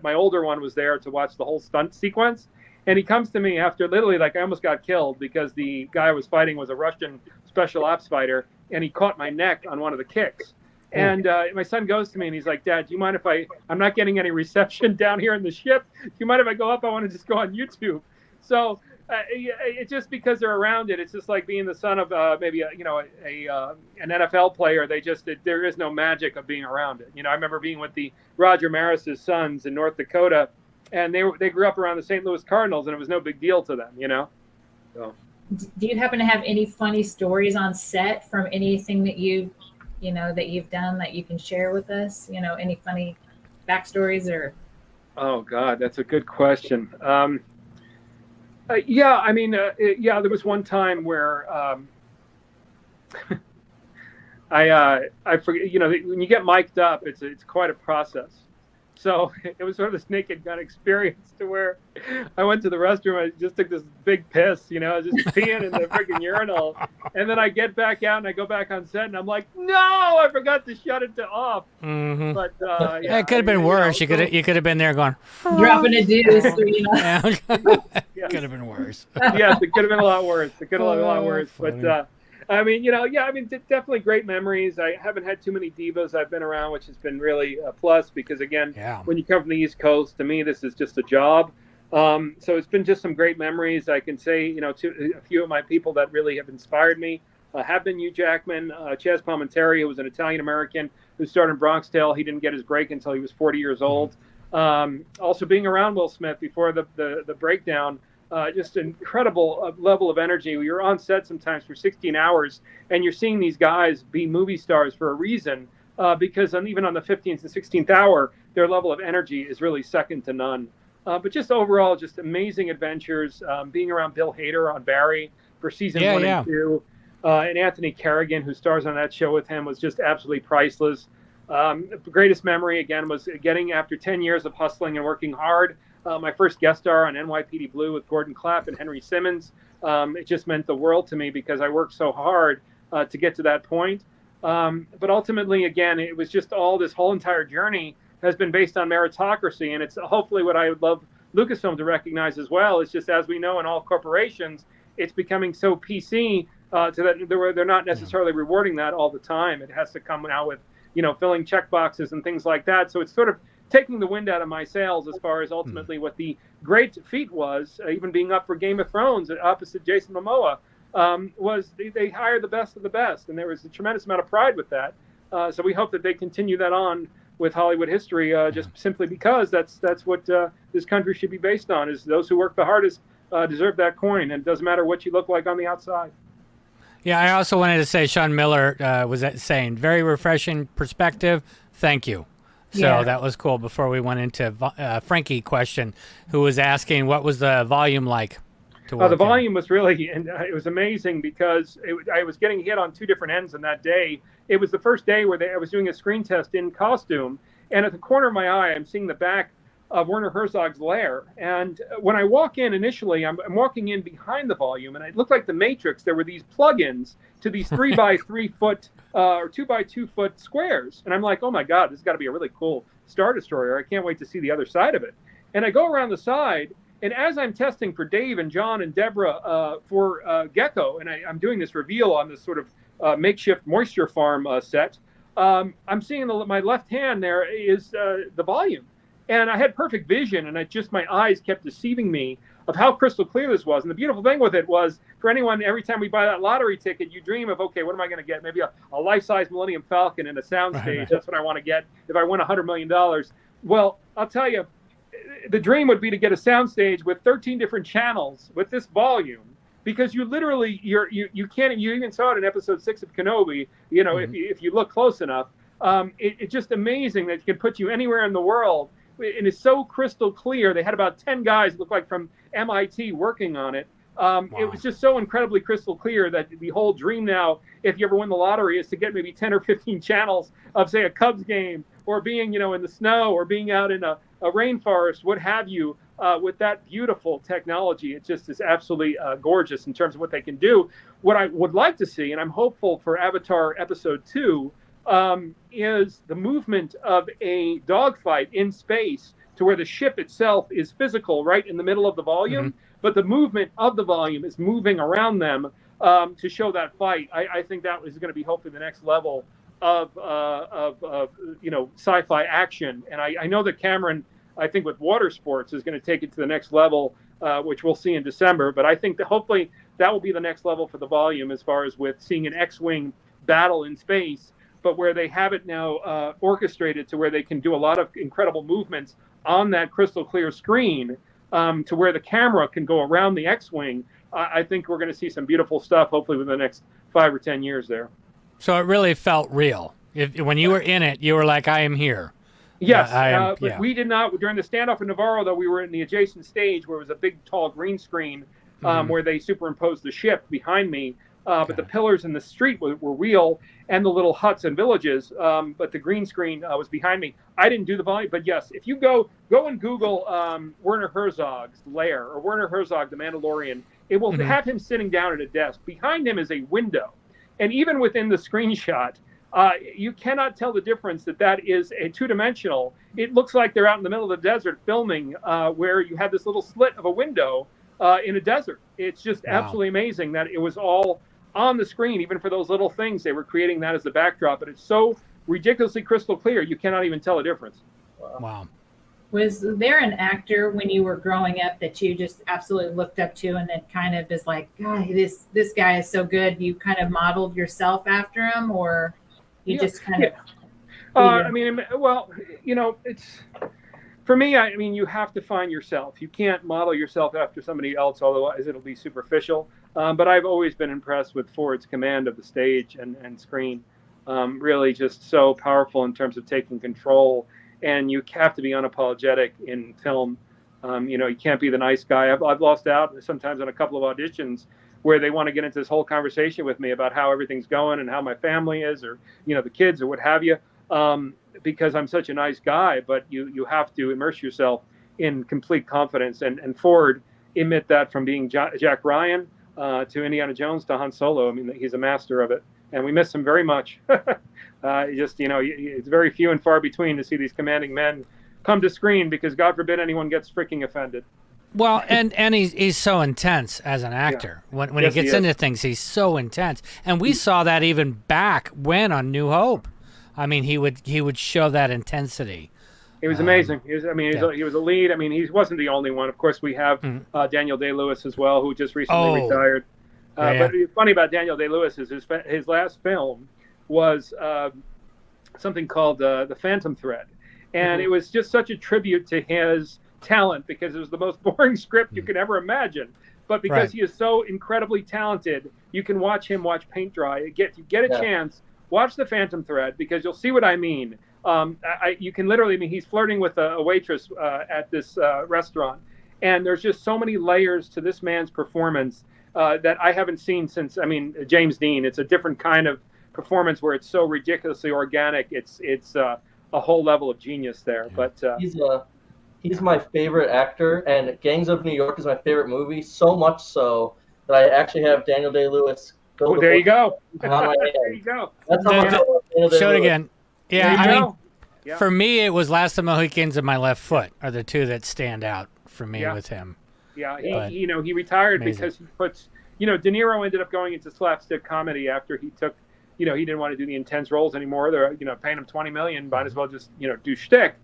my older one was there to watch the whole stunt sequence. And he comes to me after literally, like, I almost got killed because the guy I was fighting was a Russian special ops fighter, and he caught my neck on one of the kicks. And my son goes to me and he's like, Dad, do you mind if I'm not getting any reception down here in the ship? Do you mind if I go up? I want to just go on YouTube. So it's just because they're around it. It's just like being the son of maybe an NFL player. There is no magic of being around it. I remember being with the Roger Maris's sons in North Dakota, and they grew up around the St. Louis Cardinals, and it was no big deal to them, So. Do you happen to have any funny stories on set from anything that you've done that you can share with us? Any funny backstories or? Oh God, that's a good question. There was one time where I forget. When you get mic'd up, it's quite a process. So it was sort of this Naked Gun experience to where I went to the restroom. I just took this big piss, just peeing in the freaking urinal. And then I get back out and I go back on set and I'm like, no, I forgot to shut it off. Mm-hmm. But it could have been worse. You could have been there going dropping a deuce. Could have been worse. Yes, it could have been a lot worse. But definitely great memories. I haven't had too many divas I've been around, which has been really a plus because, again, when you come from the East Coast, to me, this is just a job. So it's been just some great memories. I can say, to a few of my people that really have inspired me have been Hugh Jackman, Chaz Palminteri, who was an Italian-American who started in Bronx Tale. He didn't get his break until he was 40 years old. Also being around Will Smith before the breakdown. Just an incredible level of energy. We were on set sometimes for 16 hours, and you're seeing these guys be movie stars for a reason, because even on the 15th and 16th hour, their level of energy is really second to none. But just overall, just amazing adventures. Being around Bill Hader on Barry for season 1 and 2, and Anthony Carrigan, who stars on that show with him, was just absolutely priceless. The greatest memory, again, was getting, after 10 years of hustling and working hard, my first guest star on NYPD Blue with Gordon Clapp and Henry Simmons. It just meant the world to me because I worked so hard to get to that point. But ultimately, again, it was just this whole entire journey has been based on meritocracy. And it's hopefully what I would love Lucasfilm to recognize as well. It's just, as we know in all corporations, it's becoming so PC to that they're not necessarily rewarding that all the time. It has to come out with, filling check boxes and things like that. So it's sort of taking the wind out of my sails as far as ultimately what the great feat was, even being up for Game of Thrones opposite Jason Momoa, was they hired the best of the best. And there was a tremendous amount of pride with that. So we hope that they continue that on with Hollywood history, just simply because that's what this country should be based on, is those who work the hardest deserve that coin. And it doesn't matter what you look like on the outside. Yeah, I also wanted to say Sean Miller was saying, very refreshing perspective. Thank you. So Yeah. that was cool. Before we went into Frankie question, who was asking what was the volume like to work The in? volume was really, and it was amazing because I was getting hit on 2 different ends on that day. It was the first day where I was doing a screen test in costume, and at the corner of my eye, I'm seeing the back of Werner Herzog's lair. And when I walk in initially, I'm walking in behind the volume, and it looked like the Matrix. There were these plugins to these 3 by 3 foot or 2 by 2 foot squares, and I'm like, oh my God, this has got to be a really cool Star Destroyer. I can't wait to see the other side of it. And I go around the side. And as I'm testing for Dave and John and Deborah for Gekko, and I'm doing this reveal on this sort of makeshift moisture farm set, I'm seeing my left hand there is the volume. And I had perfect vision, and my eyes kept deceiving me of how crystal clear this was. And the beautiful thing with it was, for anyone, every time we buy that lottery ticket, you dream of, okay, what am I going to get? Maybe a life-size Millennium Falcon and a soundstage. Right. That's what I want to get if I win $100 million. Well, I'll tell you, the dream would be to get a soundstage with 13 different channels with this volume, because you literally you can't. You even saw it in episode 6 of Kenobi. You know, if you look close enough, it's just amazing that it can put you anywhere in the world, and it's so crystal clear. They had about 10 guys look like from MIT working on it. Wow. It was just so incredibly crystal clear that the whole dream now, if you ever win the lottery, is to get maybe 10 or 15 channels of, say, a Cubs game, or being, in the snow, or being out in a rainforest, what have you, with that beautiful technology. It just is absolutely gorgeous in terms of what they can do. What I would like to see, and I'm hopeful for Avatar Episode 2, is the movement of a dogfight in space to where the ship itself is physical right in the middle of the volume, but the movement of the volume is moving around them to show that fight. I think that is going to be hopefully the next level of sci-fi action. And I know that Cameron, I think with water sports, is going to take it to the next level, which we'll see in December. But I think that hopefully that will be the next level for the volume, as far as with seeing an X-Wing battle in space, but where they have it now orchestrated to where they can do a lot of incredible movements on that crystal clear screen, to where the camera can go around the X-Wing. I think we're going to see some beautiful stuff, hopefully within the next 5 or 10 years there. So it really felt real. When you were in it, you were like, I am here. Yes, but we did not. During the standoff in Navarro, though, we were in the adjacent stage where it was a big, tall green screen where they superimposed the ship behind me. But the pillars in the street were real, and the little huts and villages. But the green screen was behind me. I didn't do the volume, but yes, if you go and Google Werner Herzog's lair, or Werner Herzog, the Mandalorian, it will have him sitting down at a desk. Behind him is a window. And even within the screenshot, you cannot tell the difference that is a two-dimensional. It looks like they're out in the middle of the desert filming, where you have this little slit of a window in a desert. It's just absolutely amazing that it was all on the screen. Even for those little things, they were creating that as the backdrop. But it's so ridiculously crystal clear, you cannot even tell a difference. Wow. Was there an actor when you were growing up that you just absolutely looked up to, and it kind of is like, God, this guy is so good, you kind of modeled yourself after him, or you just kind of... I mean, well, it's... For me, I mean, you have to find yourself. You can't model yourself after somebody else, otherwise it'll be superficial. But I've always been impressed with Ford's command of the stage and screen. Really just so powerful in terms of taking control. And you have to be unapologetic in film. You can't be the nice guy. I've lost out sometimes on a couple of auditions where they want to get into this whole conversation with me about how everything's going and how my family is, or, the kids, or what have you, because I'm such a nice guy. But you have to immerse yourself in complete confidence. And Ford emit that from being Jack Ryan to Indiana Jones to Han Solo. I mean, he's a master of it. And we miss him very much. It's very few and far between to see these commanding men come to screen, because God forbid anyone gets freaking offended. Well, and he's so intense as an actor. Yeah. When he gets into things, he's so intense. And we saw that even back when on New Hope. I mean, he would show that intensity. It was amazing. He was a lead. I mean, he wasn't the only one. Of course, we have Daniel Day-Lewis as well, who just recently retired. But it's funny about Daniel Day-Lewis is his last film was something called The Phantom Thread. And it was just such a tribute to his talent, because it was the most boring script you could ever imagine. But because he is so incredibly talented, you can watch him watch paint dry. If you get a chance, watch The Phantom Thread, because you'll see what I mean. You can literally, I mean, he's flirting with a waitress at this restaurant, and there's just so many layers to this man's performance that I haven't seen since, I mean, James Dean. It's a different kind of performance where it's so ridiculously organic. It's a whole level of genius there. But he's my favorite actor, and Gangs of New York is my favorite movie. So much so that I actually have Daniel Day-Lewis. There you go. There you go. That's how much I love Daniel Show it Day-Lewis. again. Yeah, I mean, Yeah. for me, it was Last of the Mohicans and My Left Foot are the two that stand out for me with him. Yeah, But he retired amazing. because he puts, De Niro ended up going into slapstick comedy after he took, he didn't want to do the intense roles anymore. They're, paying him $20 million, might as well just, do shtick,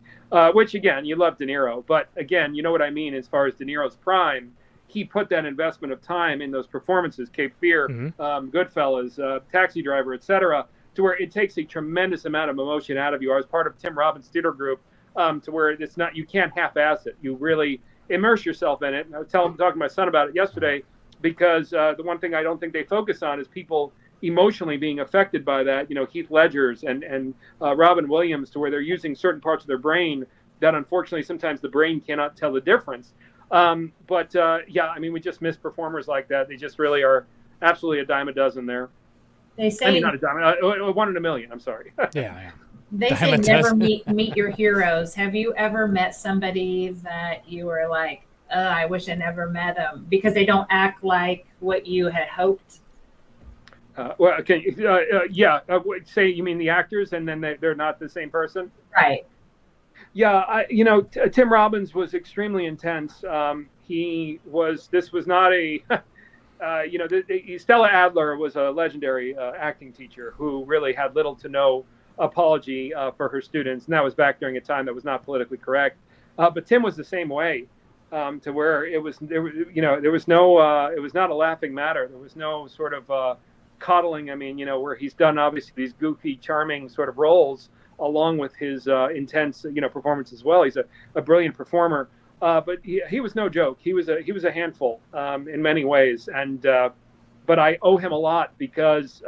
which again, you love De Niro. But again, you know what I mean, as far as De Niro's prime, he put that investment of time in those performances, Cape Fear, Goodfellas, Taxi Driver, etc., to where it takes a tremendous amount of emotion out of you. I was part of Tim Robbins' theater group, to where it's not, you can't half-ass it. You really immerse yourself in it. And I was talking to my son about it yesterday, because the one thing I don't think they focus on is people emotionally being affected by that. Heath Ledger's and Robin Williams, to where they're using certain parts of their brain that unfortunately sometimes the brain cannot tell the difference. Yeah, I mean, we just miss performers like that. They just really are absolutely a dime a dozen there. They say, I mean, not a dime, one in a million. I'm sorry. Yeah. they say never meet your heroes. Have you ever met somebody that you were like, I wish I never met them because they don't act like what you had hoped? Well, okay, yeah. Say you mean the actors, and then they're not the same person, Right? Yeah, Tim Robbins was extremely intense. This was not a, Stella Adler was a legendary acting teacher who really had little to no apology for her students, and that was back during a time that was not politically correct. But Tim was the same way, to where it was not a laughing matter. There was no sort of coddling. I mean, where he's done obviously these goofy, charming sort of roles, along with his intense, performance as well. He's a brilliant performer, but he was no joke. He was a handful in many ways, and but I owe him a lot because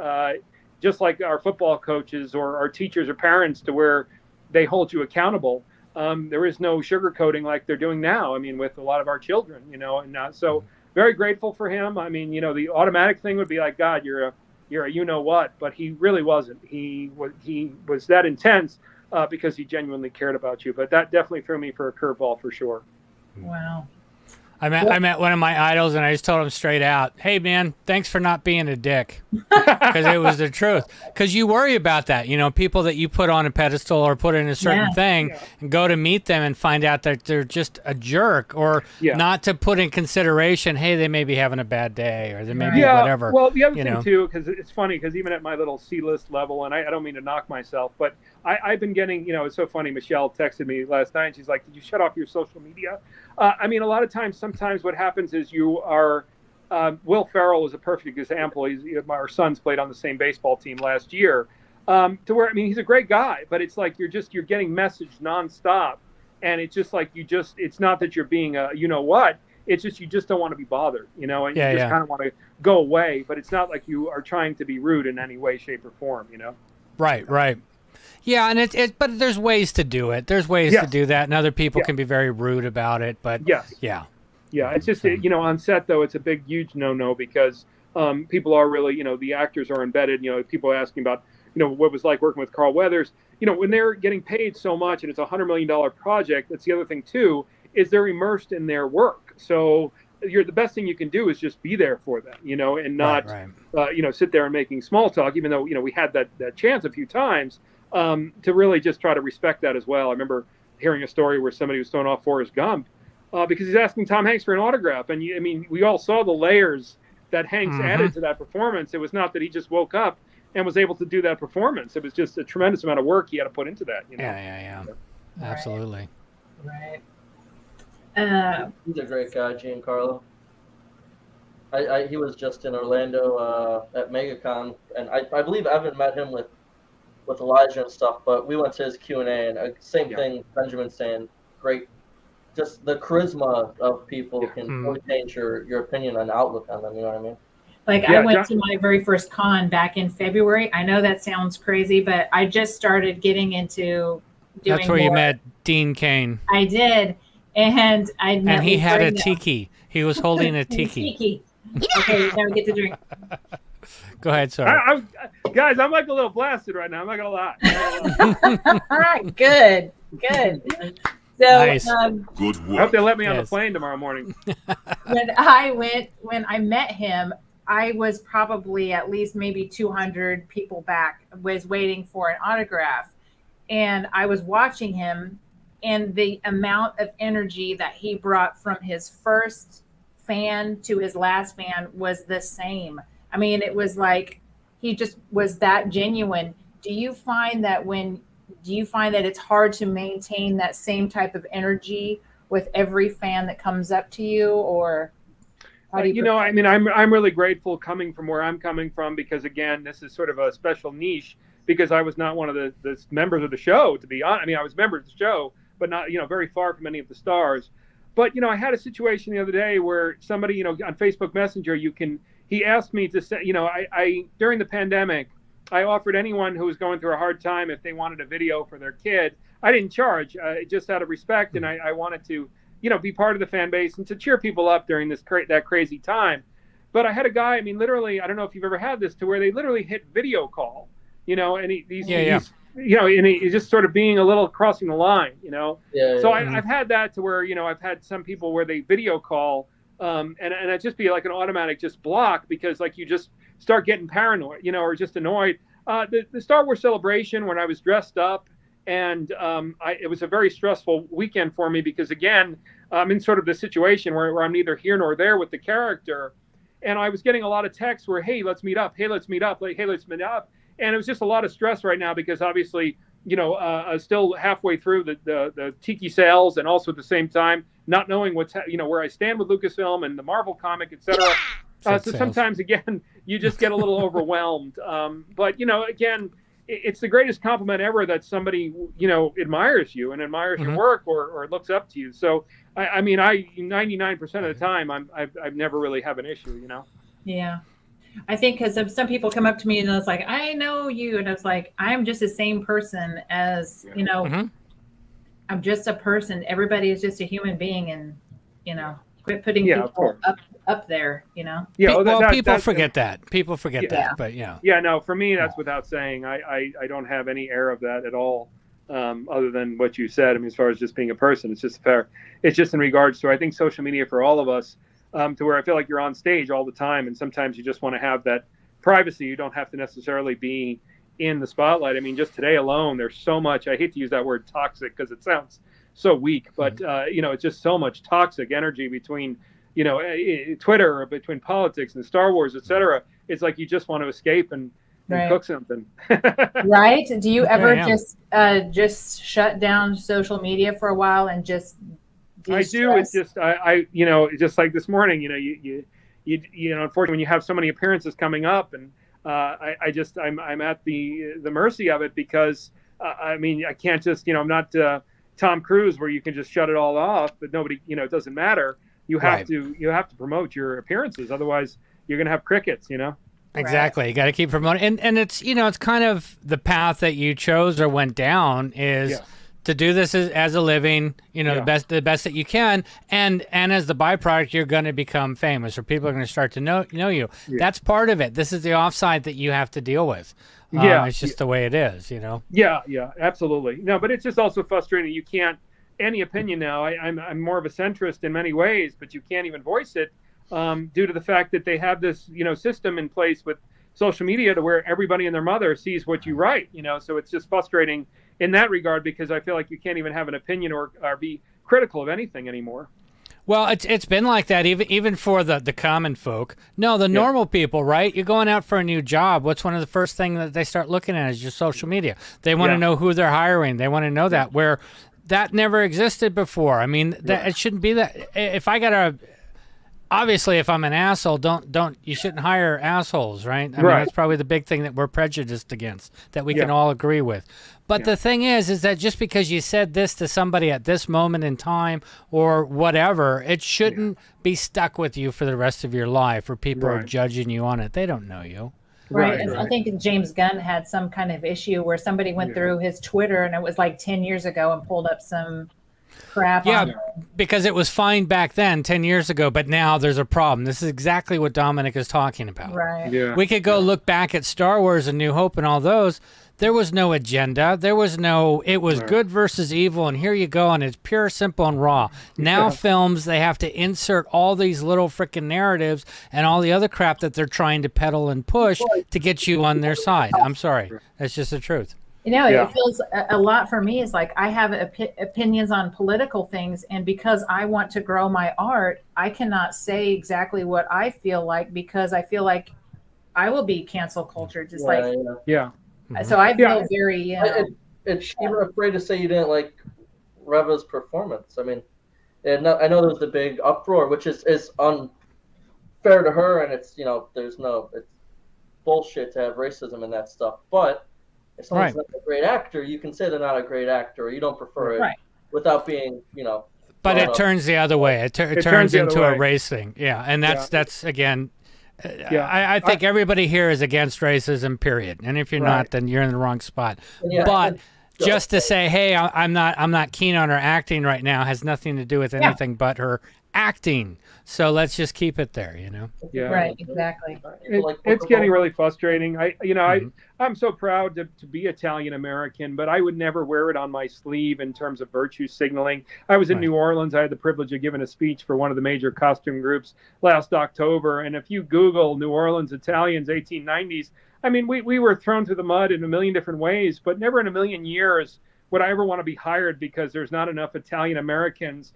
just like our football coaches or our teachers or parents, to where they hold you accountable, there is no sugarcoating like they're doing now. I mean, with a lot of our children, and so very grateful for him. I mean, the automatic thing would be like, God, you're a what, but he really wasn't. He was that intense because he genuinely cared about you. But that definitely threw me for a curveball for sure. Wow. I met one of my idols, and I just told him straight out, "Hey, man, thanks for not being a dick," because it was the truth. Because you worry about that, people that you put on a pedestal or put in a certain thing, and go to meet them and find out that they're just a jerk, or not to put in consideration, hey, they may be having a bad day, or they may be whatever. Well, the other thing too, because it's funny, because even at my little C-list level, and I don't mean to knock myself, but I've been getting, it's so funny. Michelle texted me last night, and she's like, "Did you shut off your social media?" I mean, a lot of times, sometimes what happens is you are, Will Ferrell is a perfect example. Our sons played on the same baseball team last year, to where, I mean, he's a great guy, but it's like you're getting messaged nonstop. And it's just like, it's not that you're being a, what, it's just, you just don't want to be bothered, and you just kind of want to go away, but it's not like you are trying to be rude in any way, shape or form, Right. Yeah, and but there's ways to do it. There's ways to do that, and other people can be very rude about it. But yeah, it's just on set though, it's a big, huge no because people are really, the actors are embedded. People are asking about, what it was like working with Carl Weathers. When they're getting paid so much and it's $100 million project. That's the other thing too, is they're immersed in their work. So the best thing you can do is just be there for them, and not sit there and making small talk. Even though we had that chance a few times. To really just try to respect that as well. I remember hearing a story where somebody was throwing off Forrest Gump because he's asking Tom Hanks for an autograph. And we all saw the layers that Hanks added to that performance. It was not that he just woke up and was able to do that performance. It was just a tremendous amount of work he had to put into that. Yeah. Absolutely. Right. He's a great guy, Giancarlo. He was just in Orlando at MegaCon, and I believe Evan met him with Elijah and stuff, but we went to his Q&A, and same thing, Benjamin saying, great, just the charisma of people can really change your opinion and outlook on them, you know what I mean? Like Yeah, I went John- to my very first con back in February. I know that sounds crazy, but I just started getting into doing That's where you more. met Dean Kane. I did, and I met And he Lee had a Brigno. tiki. He was holding a tiki. Tiki. Okay, now we get to drink. Go ahead, sorry. Guys, I'm like a little blasted right now. I'm not gonna lie. Good. So Nice. Good I work. hope they let me on the Yes. plane tomorrow morning. when I met him, I was probably at least maybe 200 people back, was waiting for an autograph. And I was watching him, and the amount of energy that he brought from his first fan to his last fan was the same. I mean, it was like he just was that genuine. Do you find that it's hard to maintain that same type of energy with every fan that comes up to you, or how do you I mean, I'm really grateful coming from where I'm coming from, because again, this is sort of a special niche, because I was not one of the members of the show, to be honest. I mean, I was a member of the show, but not, very far from any of the stars. But, I had a situation the other day where somebody, on Facebook Messenger, he asked me to say, I during the pandemic, I offered anyone who was going through a hard time, if they wanted a video for their kid. I didn't charge, just out of respect, and I wanted to, be part of the fan base and to cheer people up during that crazy time. But I had a guy, I mean, literally, I don't know if you've ever had this, to where they literally hit video call, and he's and he's just sort of being a little crossing the line, So I've had that to where, I've had some people where they video call, and it just be like an automatic just block, because like you just start getting paranoid, or just annoyed. The Star Wars Celebration, when I was dressed up, and it was a very stressful weekend for me, because again, I'm in sort of the situation where I'm neither here nor there with the character, and I was getting a lot of texts where, hey, let's meet up, hey, let's meet up, like, hey, let's meet up, and it was just a lot of stress right now, because obviously, still halfway through the Tiki sales, and also at the same time not knowing where I stand with Lucasfilm and the Marvel comic, etc. So sometimes, again, you just get a little overwhelmed. But, again, it's the greatest compliment ever that somebody, admires you and admires your work or looks up to you. So, I mean, 99% of the time, I've never really have an issue, Yeah. I think because some people come up to me and it's like, I know you. And I was like, I'm just the same person as, I'm just a person. Everybody is just a human being, and, quit putting people up there, Yeah, people forget that. People forget that, but yeah. Yeah, no, for me, that's without saying. I don't have any air of that at all, other than what you said. I mean, as far as just being a person, it's just fair. It's just in regards to, I think, social media for all of us, to where I feel like you're on stage all the time, and sometimes you just want to have that privacy. You don't have to necessarily be in the spotlight. I mean, just today alone, there's so much, I hate to use that word toxic because it sounds so weak, but, it's just so much toxic energy between, Twitter, or between politics and Star Wars, etc. It's like you just want to escape and cook something. Right? Do you ever just shut down social media for a while and just de-stress? I do. It's just I just like this morning, you unfortunately, when you have so many appearances coming up, and I'm at the mercy of it, because I mean, I can't just, I'm not Tom Cruise, where you can just shut it all off, but nobody, it doesn't matter. You have to promote your appearances, otherwise you're going to have crickets, Exactly. You got to keep promoting, and it's it's kind of the path that you chose or went down is to do this as a living, the best that you can, and as the byproduct, you're going to become famous, or people are going to start to know you. Yeah. That's part of it. This is the offside that you have to deal with. It's just the way it is, Yeah, absolutely. No, but it's just also frustrating. You can't, any opinion now. I'm more of a centrist in many ways, but you can't even voice it due to the fact that they have this system in place with social media to where everybody and their mother sees what you write. So it's just frustrating in that regard, because I feel like you can't even have an opinion or be critical of anything anymore. Well, it's been like that even for the common folk. No, the normal people, right? You're going out for a new job. What's one of the first things that they start looking at is your social media. They want to know who they're hiring. They want to know that, where that never existed before. I mean, it shouldn't be that. If I got obviously, if I'm an asshole, you shouldn't hire assholes, right? I mean, Right. that's probably the big thing that we're prejudiced against, that we can Yeah. all agree with. But Yeah. the thing is that just because you said this to somebody at this moment in time or whatever, it shouldn't be stuck with you for the rest of your life, or people are Right. judging you on it. They don't know you. Right. And I think James Gunn had some kind of issue where somebody went through his Twitter, and it was like 10 years ago, and pulled up some crap Yeah, on because it was fine back then, 10 years ago, but now there's a problem. This is exactly what Dominic is talking about. Right. Yeah. We could go look back at Star Wars and New Hope and all those. There was no agenda. There was no, it was good versus evil, and here you go, and it's pure, simple, and raw. Now films, they have to insert all these little freaking narratives and all the other crap that they're trying to peddle and push to get you on their side. I'm sorry. That's just the truth. You know, Yeah. it feels a lot for me. Is like I have opinions on political things, and because I want to grow my art, I cannot say exactly what I feel like, because I feel like I will be cancel culture. Just Yeah. so I feel very, you know, It's even afraid to say you didn't like Reva's performance. I mean, and I know there was the big uproar, which is unfair to her, and it's it's bullshit to have racism and that stuff. But if someone's not a great actor, you can say they're not a great actor, or you don't prefer it without being But it turns the other way. It turns the other into way. a race thing. Yeah, and that's again. Yeah. I think everybody here is against racism, period. And if you're not, then you're in the wrong spot. Yeah. But just to say, hey, I'm not keen on her acting right now has nothing to do with anything but her acting. So let's just keep it there, Yeah. right, exactly. It's getting really frustrating. I'm so proud to be Italian American, but I would never wear it on my sleeve in terms of virtue signaling. I was in New Orleans. I had the privilege of giving a speech for one of the major costume groups last October. And if you Google New Orleans Italians 1890s, I mean, we were thrown through the mud in a million different ways, but never in a million years would I ever want to be hired because there's not enough Italian Americans,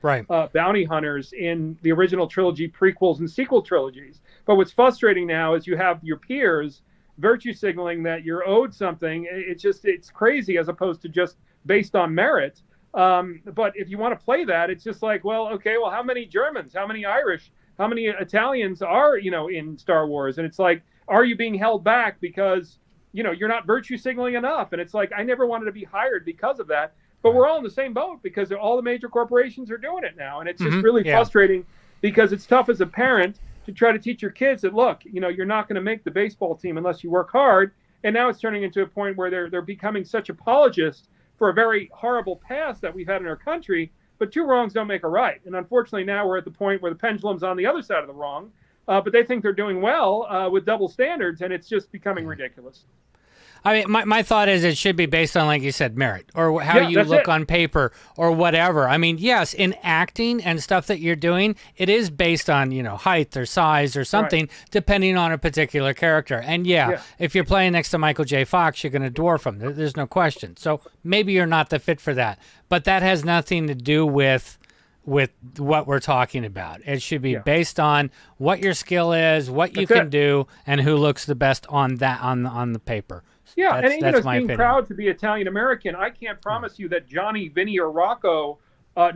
bounty hunters in the original trilogy, prequels, and sequel trilogies. But what's frustrating now is you have your peers virtue signaling that you're owed something. It's crazy, as opposed to just based on merit. But if you want to play that, it's just like, well, okay, well, how many Germans, how many Irish, how many Italians are, in Star Wars? And it's like, are you being held back because you're not virtue signaling enough? And it's like, I never wanted to be hired because of that, but we're all in the same boat because all the major corporations are doing it now. And it's just really frustrating, because it's tough as a parent to try to teach your kids that, look, you're not going to make the baseball team unless you work hard. And now it's turning into a point where they're becoming such apologists for a very horrible past that we've had in our country, but two wrongs don't make a right. And unfortunately, now we're at the point where the pendulum's on the other side of the wrong. But they think they're doing well with double standards, and it's just becoming ridiculous. I mean, my thought is it should be based on, like you said, merit, or how you look on paper, or whatever. I mean, yes, in acting and stuff that you're doing, it is based on, height or size or something, depending on a particular character. And if you're playing next to Michael J. Fox, you're going to dwarf him. There's no question. So maybe you're not the fit for that. But that has nothing to do with what we're talking about. It should be based on what your skill is, what you can do, and who looks the best on that on the paper. Yeah, that's and even as my being opinion. proud to be Italian American, I can't promise you that Johnny, Vinny, or Rocco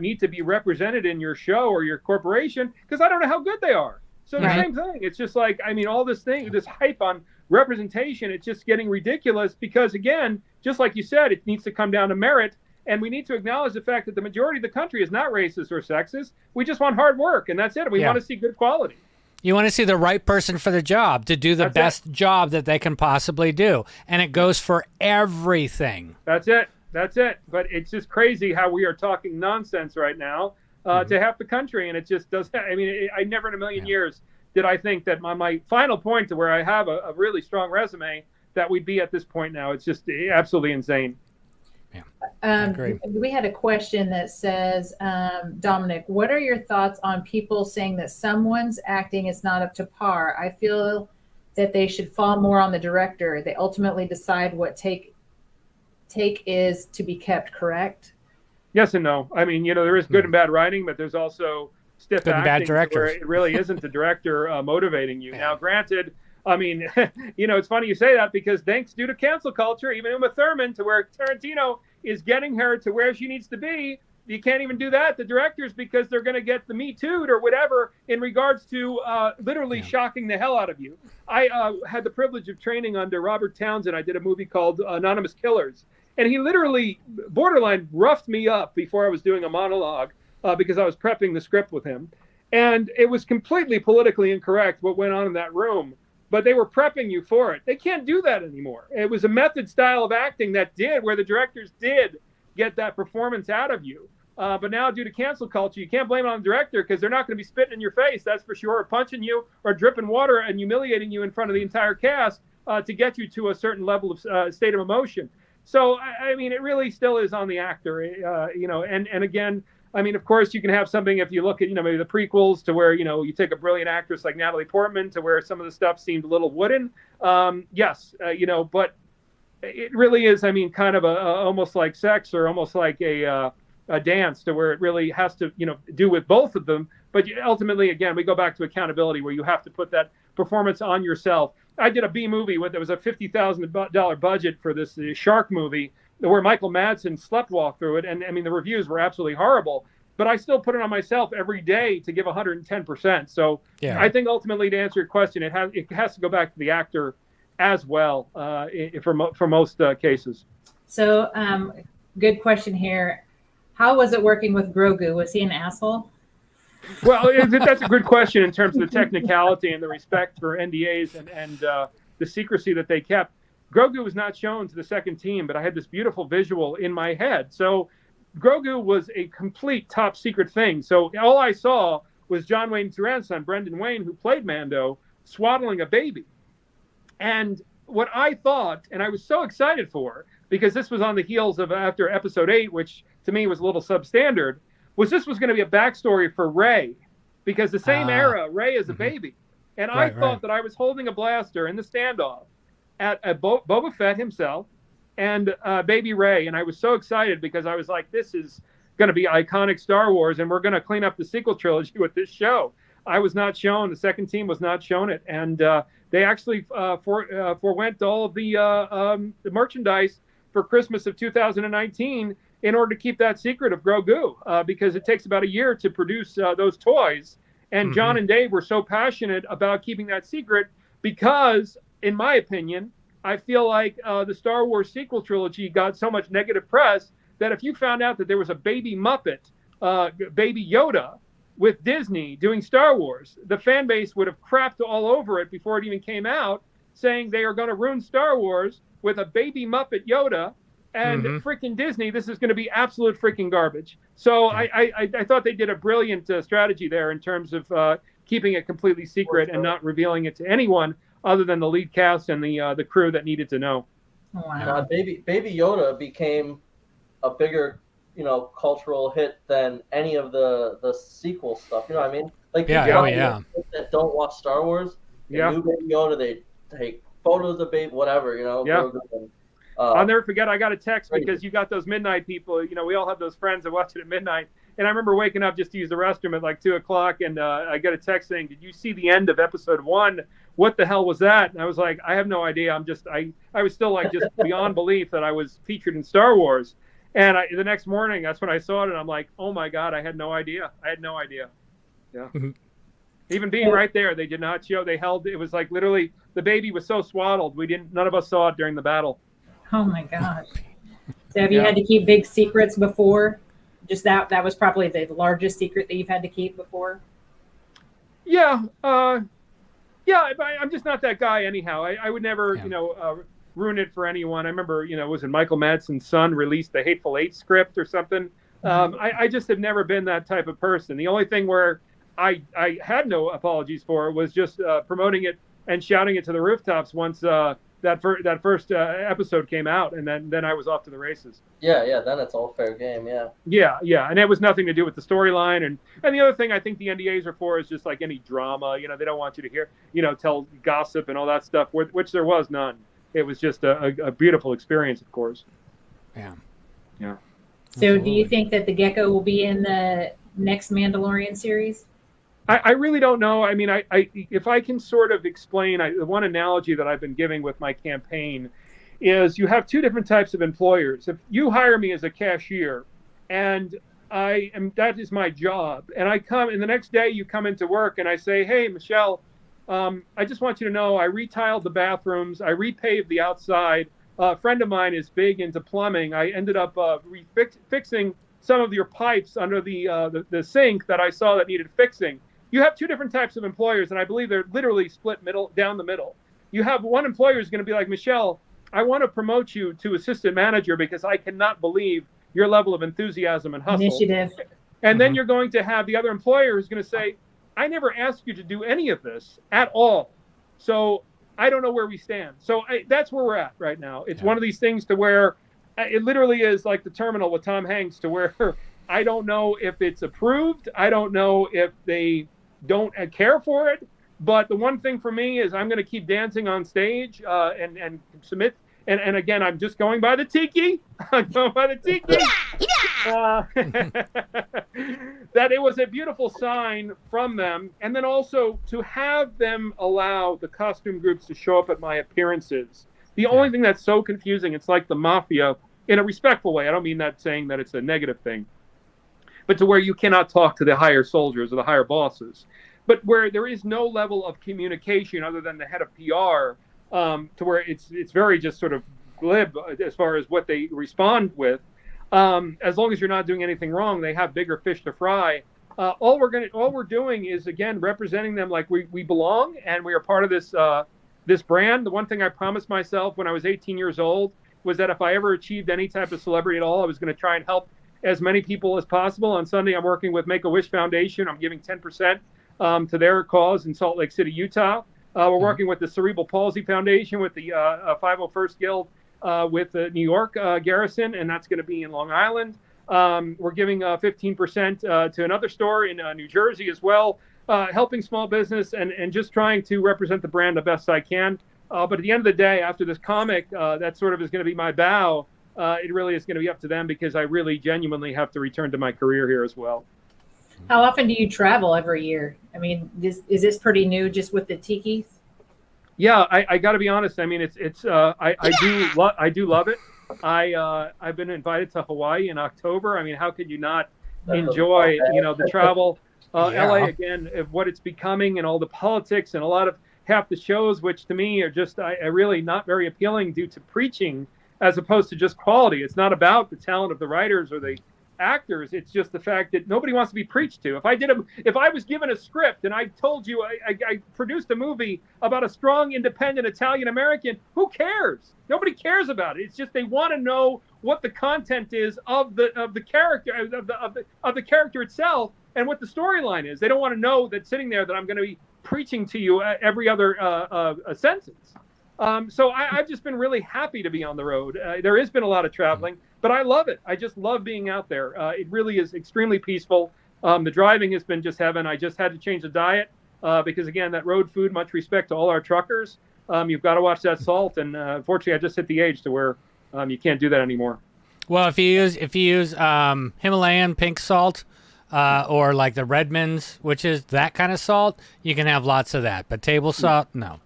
need to be represented in your show or your corporation, because I don't know how good they are. So the same thing. It's just like, I mean, all this hype on representation, it's just getting ridiculous, because again, just like you said, it needs to come down to merit. And we need to acknowledge the fact that the majority of the country is not racist or sexist. We just want hard work, and that's it. We want to see good quality. You want to see the right person for the job, to do the best job that they can possibly do. And it goes for everything. That's it. But it's just crazy how we are talking nonsense right now to half the country. And it just does. I mean, I never in a million years did I think that my final point to where I have a really strong resume, that we'd be at this point now. It's just absolutely insane. We had a question that says, Dominic, what are your thoughts on people saying that someone's acting is not up to par? I feel that they should fall more on the director. They ultimately decide what take is to be kept, correct? Yes and no. I mean, there is good and bad writing, but there's also stiff good and bad acting where directors. it really isn't the director motivating you. Now, granted, I mean, it's funny you say that, because thanks due to cancel culture, even Uma Thurman, to where Tarantino is getting her to where she needs to be, You can't even do that, the directors, because they're going to get the Me Too'd or whatever in regards to literally shocking the hell out of you. I had the privilege of training under Robert Townsend. I did a movie called Anonymous Killers. And he literally borderline roughed me up before I was doing a monologue because I was prepping the script with him. And it was completely politically incorrect what went on in that room. But they were prepping you for it. They can't do that anymore. It was a method style of acting that did, where the directors did get that performance out of you. But now, due to cancel culture, you can't blame it on the director because they're not going to be spitting in your face, that's for sure, or punching you, or dripping water and humiliating you in front of the entire cast to get you to a certain level of state of emotion. So, I mean, it really still is on the actor, and again, I mean, of course, you can have something if you look at, maybe the prequels to where, you take a brilliant actress like Natalie Portman to where some of the stuff seemed a little wooden. Yes, but it really is, I mean, kind of almost like sex or almost like a dance to where it really has to, do with both of them. But ultimately, again, we go back to accountability where you have to put that performance on yourself. I did a B movie there was a $50,000 budget for this shark movie where Michael Madsen sleptwalked through it. And I mean, the reviews were absolutely horrible, but I still put it on myself every day to give 110%. So yeah. I think ultimately, to answer your question, it has to go back to the actor as well for most cases. So good question here. How was it working with Grogu? Was he an asshole? Well, that's a good question in terms of the technicality and the respect for NDAs and the secrecy that they kept. Grogu was not shown to the second team, but I had this beautiful visual in my head. So Grogu was a complete top secret thing. So all I saw was John Wayne's grandson, Brendan Wayne, who played Mando, swaddling a baby. And what I thought, and I was so excited for, because this was on the heels of after Episode 8, which to me was a little substandard, was this was going to be a backstory for Rey, because the same era, Rey is a baby. And I thought that I was holding a blaster in the standoff at Boba Fett himself and baby Rey. And I was so excited because I was like, this is going to be iconic Star Wars, and we're going to clean up the sequel trilogy with this show. I was not shown. The second team was not shown it. And they actually forewent all of the merchandise for Christmas of 2019 in order to keep that secret of Grogu, because it takes about a year to produce those toys. And John and Dave were so passionate about keeping that secret because, in my opinion, I feel like the Star Wars sequel trilogy got so much negative press that if you found out that there was a baby Muppet, baby Yoda, with Disney doing Star Wars, the fan base would have crapped all over it before it even came out, saying they are going to ruin Star Wars with a baby Muppet Yoda, and freaking Disney, this is going to be absolute freaking garbage. So I thought they did a brilliant strategy there in terms of keeping it completely secret and not revealing it to anyone other than the lead cast and the crew that needed to know. Wow. Baby Yoda became a bigger, cultural hit than any of the sequel stuff. You know what I mean? Like people that don't watch Star Wars, they knew Baby Yoda, they take photos of Baby, whatever, I'll never forget, I got a text because you got those midnight people, we all have those friends that watch it at midnight. And I remember waking up just to use the restroom at like 2:00, and I get a text saying, "Did you see the end of episode 1? What the hell was that?" And I was like, I have no idea. I was still like just beyond belief that I was featured in Star Wars. And the next morning, that's when I saw it, and I'm like, oh my God, I had no idea. Yeah. Even being right there, they did not show. They held. It was like literally the baby was so swaddled, none of us saw it during the battle. Oh my gosh. So have you had to keep big secrets before? Just that was probably the largest secret that you've had to keep before? Yeah. I'm just not that guy anyhow. I would never, ruin it for anyone. I remember, was it Michael Madsen's son released the Hateful Eight script or something? I just have never been that type of person. The only thing where I had no apologies for was just promoting it and shouting it to the rooftops once that first episode came out, and then I was off to the races. Yeah, then it's all fair game, yeah. Yeah, and it was nothing to do with the storyline, and the other thing I think the NDAs are for is just like any drama, they don't want you to hear, tell gossip and all that stuff, which there was none. It was just a beautiful experience, of course. Yeah. So Absolutely. Do you think that the Gekko will be in the next Mandalorian series? I really don't know. I mean, I if I can sort of explain, the one analogy that I've been giving with my campaign is you have two different types of employers. If you hire me as a cashier and that is my job. And the next day you come into work and I say, hey, Michelle, I just want you to know I retiled the bathrooms. I repaved the outside. A friend of mine is big into plumbing. I ended up fixing some of your pipes under the sink that I saw that needed fixing. You have two different types of employers, and I believe they're literally split down the middle. You have one employer who's going to be like, Michelle, I want to promote you to assistant manager because I cannot believe your level of enthusiasm and hustle. Initiative. And then you're going to have the other employer who's going to say, I never asked you to do any of this at all. So I don't know where we stand. So that's where we're at right now. It's one of these things to where it literally is like the Terminal with Tom Hanks, to where I don't know if it's approved. I don't know if they don't care for it. But the one thing for me is I'm going to keep dancing on stage and submit. And again, I'm just going by the tiki. I'm going by the tiki. That it was a beautiful sign from them. And then also to have them allow the costume groups to show up at my appearances. The only thing that's so confusing, it's like the mafia in a respectful way. I don't mean that saying that it's a negative thing, but to where you cannot talk to the higher soldiers or the higher bosses, but where there is no level of communication other than the head of PR. To where it's very just sort of glib as far as what they respond with. As long as you're not doing anything wrong, they have bigger fish to fry. All we're doing is, again, representing them like we belong, and we are part of this brand. The one thing I promised myself when I was 18 years old was that if I ever achieved any type of celebrity at all, I was going to try and help as many people as possible. On Sunday, I'm working with Make-A-Wish Foundation. I'm giving 10% to their cause in Salt Lake City, Utah. We're working with the Cerebral Palsy Foundation, with the 501st Guild, with the New York Garrison, and that's going to be in Long Island. We're giving 15% to another store in New Jersey as well, helping small business and just trying to represent the brand the best I can. But at the end of the day, after this comic, that sort of is going to be my bow. It really is going to be up to them because I really genuinely have to return to my career here as well. How often do you travel every year? I mean, is this pretty new just with the tikis? Yeah, I got to be honest. I mean, I do love it. I've been invited to Hawaii in October. I mean, how could you not enjoy, the travel? LA again, of what it's becoming and all the politics and a lot of half the shows, which to me are just really not very appealing due to preaching as opposed to just quality. It's not about the talent of the writers or the actors. It's just the fact that nobody wants to be preached to. If I was given a script and I told you I produced a movie about a strong, independent Italian American, who cares? Nobody cares about it. It's just they want to know what the content is of the character of the character itself and what the storyline is. They don't want to know that sitting there that I'm going to be preaching to you every other sentence. So I've just been really happy to be on the road. There has been a lot of traveling, but I love it. I just love being out there. It really is extremely peaceful. The driving has been just heaven. I just had to change the diet because, again, that road food, much respect to all our truckers. You've got to watch that salt. And unfortunately, I just hit the age to where you can't do that anymore. Well, if you use Himalayan pink salt or like the Redmond's, which is that kind of salt, you can have lots of that. But table salt, no.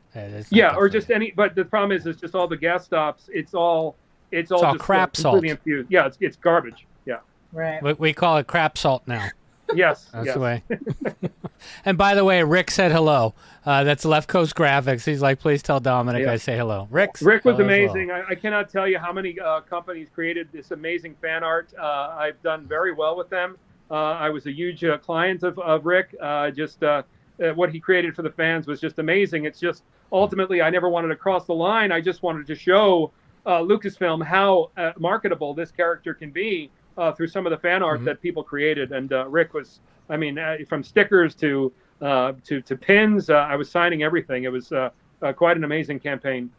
Yeah, or just any. But the problem is, it's just all the gas stops. It's all just crap salt. Infused. Yeah, it's garbage. Yeah. Right. We call it crap salt now. Yes. That's the way. And by the way, Rick said hello. That's Left Coast Graphics. He's like, please tell Dominic I say hello. Rick was amazing. I cannot tell you how many companies created this amazing fan art. I've done very well with them. I was a huge client of Rick. What he created for the fans was just amazing. It's just ultimately, I never wanted to cross the line. I just wanted to show Lucasfilm how marketable this character can be through some of the fan art that people created. And Rick was, from stickers to pins, I was signing everything. It was quite an amazing campaign.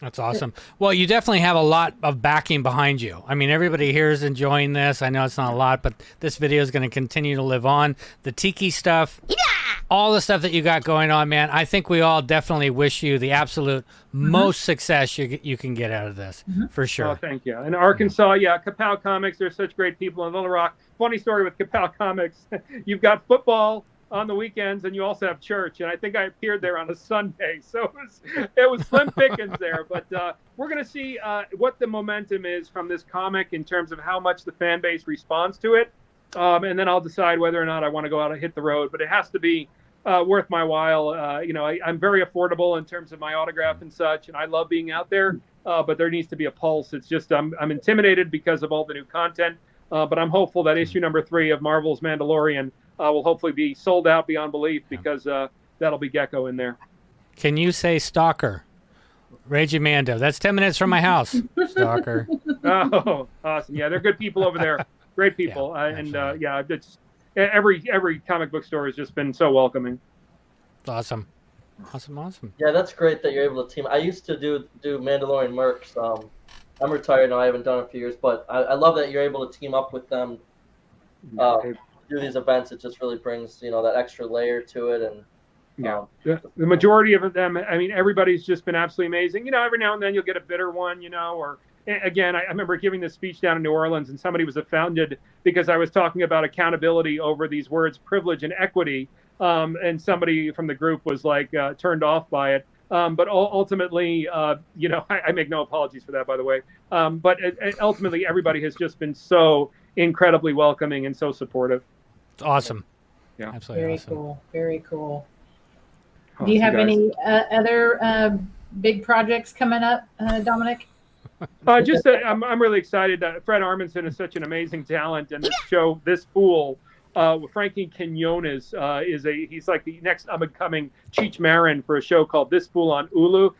That's awesome. Well, you definitely have a lot of backing behind you. I mean, everybody here is enjoying this. I know it's not a lot, but this video is going to continue to live on. The tiki stuff, all the stuff that you got going on, man. I think we all definitely wish you the absolute most success you can get out of this, for sure. Oh, thank you. In Arkansas, Kapow Comics, there's such great people in Little Rock. Funny story with Kapow Comics. You've got football on the weekends, and you also have church, and I think I appeared there on a Sunday, so it was slim pickings there. But we're going to see what the momentum is from this comic in terms of how much the fan base responds to it. and then I'll decide whether or not I want to go out and hit the road. But it has to be worth my while. I'm very affordable in terms of my autograph and such, and I love being out there. But there needs to be a pulse. It's just I'm intimidated because of all the new content. But I'm hopeful that issue number 3 of Marvel's Mandalorian will hopefully be sold out beyond belief, because that'll be Gekko in there. Can you say stalker? Reggie Mando. That's 10 minutes from my house. Stalker. Oh, awesome. Yeah, they're good people over there. Great people. It's every comic book store has just been so welcoming. Awesome. Yeah, that's great that you're able to team. I used to do Mandalorian mercs. I'm retired now. I haven't done it in a few years, but I love that you're able to team up with them. Do these events. It just really brings that extra layer to it. And the majority of them, I mean, everybody's just been absolutely amazing. Every now and then you'll get a bitter one, or again, I remember giving this speech down in New Orleans, and somebody was offended because I was talking about accountability over these words, privilege and equity. And somebody from the group was like turned off by it. But ultimately, I make no apologies for that, by the way. But ultimately, everybody has just been so incredibly welcoming and so supportive. It's awesome. Yeah, absolutely. Very awesome. cool. Very cool. Oh, Do you have guys. any other big projects coming up, Dominic? I'm really excited. Fred Armisen is such an amazing talent, and this fool. Frankie Quinones he's like the next up-and-coming Cheech Marin for a show called This Fool on Hulu.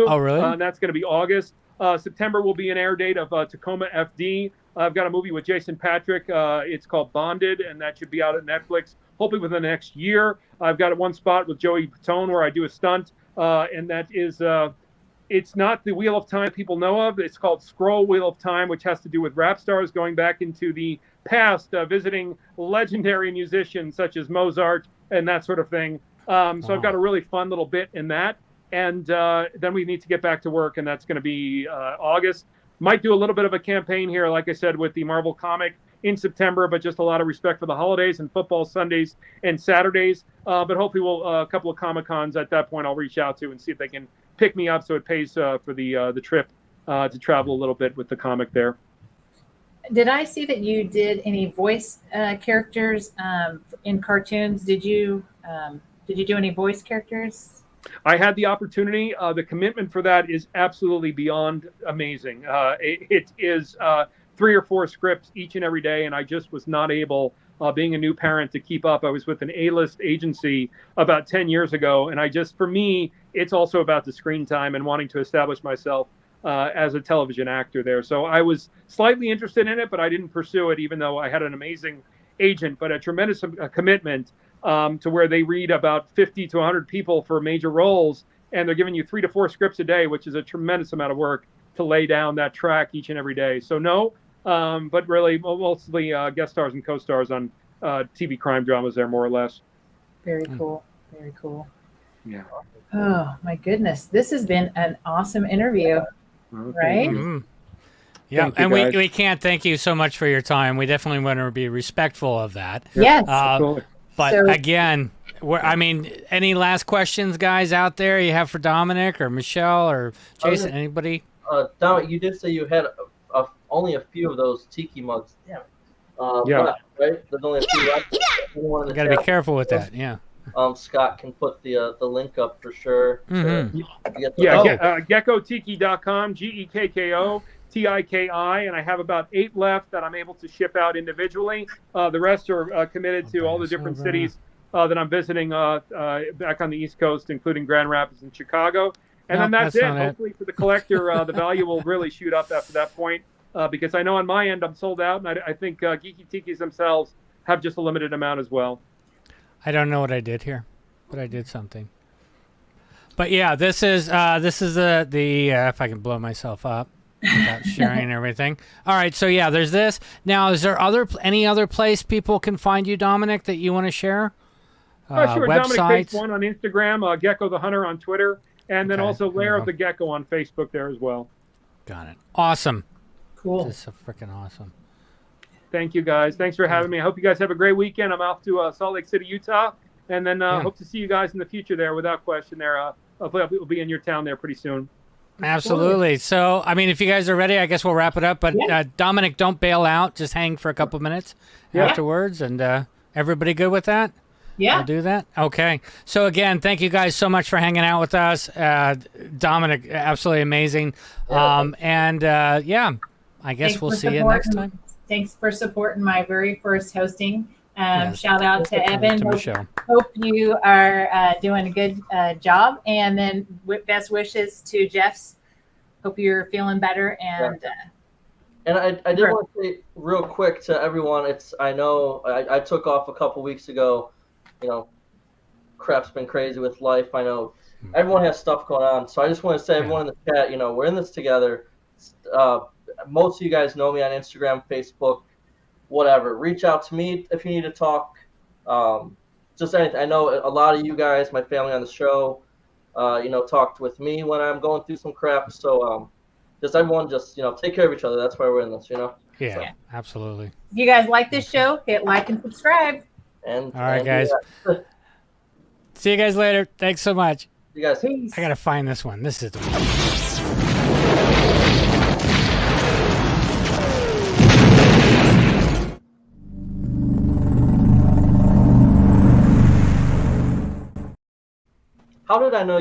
Oh, really? And that's going to be August. September will be an air date of Tacoma FD. I've got a movie with Jason Patrick. It's called Bonded, and that should be out at Netflix hopefully within the next year. I've got one spot with Joey Patone where I do a stunt, and that is it's not the Wheel of Time people know of. It's called Scroll Wheel of Time, which has to do with rap stars going back into the past, visiting legendary musicians such as Mozart and that sort of thing. So I've got a really fun little bit in that. And then we need to get back to work, and that's going to be August. Might do a little bit of a campaign here, like I said, with the Marvel comic in September, but just a lot of respect for the holidays and football Sundays and Saturdays. But hopefully a couple of Comic-Cons at that point I'll reach out to and see if they can pick me up so it pays for the trip to travel a little bit with the comic there. Did I see that you did any voice characters in cartoons? Did you do any voice characters? I had the opportunity. The commitment for that is absolutely beyond amazing. It is 3 or 4 scripts each and every day, and I just was not able, being a new parent, to keep up. I was with an A-list agency about 10 years ago, and for me, it's also about the screen time and wanting to establish myself as a television actor there. So I was slightly interested in it, but I didn't pursue it, even though I had an amazing agent, but a tremendous commitment to where they read about 50 to 100 people for major roles, and they're giving you 3 to 4 scripts a day, which is a tremendous amount of work to lay down that track each and every day. So no, but really mostly guest stars and co-stars on TV crime dramas there, more or less. Very cool. Very cool. Yeah. Oh my goodness. This has been an awesome interview. Right? Mm-hmm. Yeah, and we can't thank you so much for your time. We definitely want to be respectful of that. Yes. But again, any last questions, guys, out there you have for Dominic or Michelle or Jason, anybody? Dominic, you did say you had only a few of those tiki mugs. Yeah. Left, right? There's only a few left. You got to be careful with that, yeah. Scott can put the link up for sure. Mm-hmm. GekkoTiki.com, GekkoTiki, and I have about 8 left that I'm able to ship out individually. The rest are committed to all the different cities that I'm visiting back on the East Coast, including Grand Rapids and Chicago. And then that's it. Hopefully for the collector, the value will really shoot up after that point, because I know on my end I'm sold out, and I think Geeky Tikis themselves have just a limited amount as well. I don't know what I did here, but I did something. But yeah, this is the if I can blow myself up without sharing everything. All right, so yeah, there's this. Now, is there any other place people can find you, Dominic, that you want to share? Sure, websites? Dominic Pace 1 on Instagram, Gekko the Hunter on Twitter, and then also Lair of the Gekko on Facebook there as well. Got it. Awesome. Cool. This is so freaking awesome. Thank you, guys. Thanks for having me. I hope you guys have a great weekend. I'm off to Salt Lake City, Utah, and then hope to see you guys in the future there, without question. There, hopefully we'll be in your town there pretty soon. Absolutely. So, I mean, if you guys are ready, I guess we'll wrap it up. But Yeah. Dominic, don't bail out. Just hang for a couple minutes afterwards. And everybody good with that? Yeah. We'll do that? Okay. So, again, thank you guys so much for hanging out with us. Dominic, absolutely amazing. Yeah. I guess Thanks we'll for see you next supporting- time. Thanks for supporting my very first hosting. Yes. Shout out to Evan. To Michelle. Hope you are doing a good job. And then best wishes to Jeff's. Hope you're feeling better. And And I did want to say real quick to everyone, I know I took off a couple weeks ago. You know, crap's been crazy with life. I know everyone has stuff going on. So I just want to say, everyone in the chat, you know, we're in this together. Most of you guys know me on Instagram, Facebook, whatever. Reach out to me if you need to talk. Just anything. I know a lot of you guys, my family on the show, talked with me when I'm going through some crap. So just everyone, take care of each other. That's why we're in this, Yeah, absolutely. if you guys like this show, hit like and subscribe. And All right, guys. See you guys later. Thanks so much. You guys. Peace. I got to find this one. This is the one. How did I know you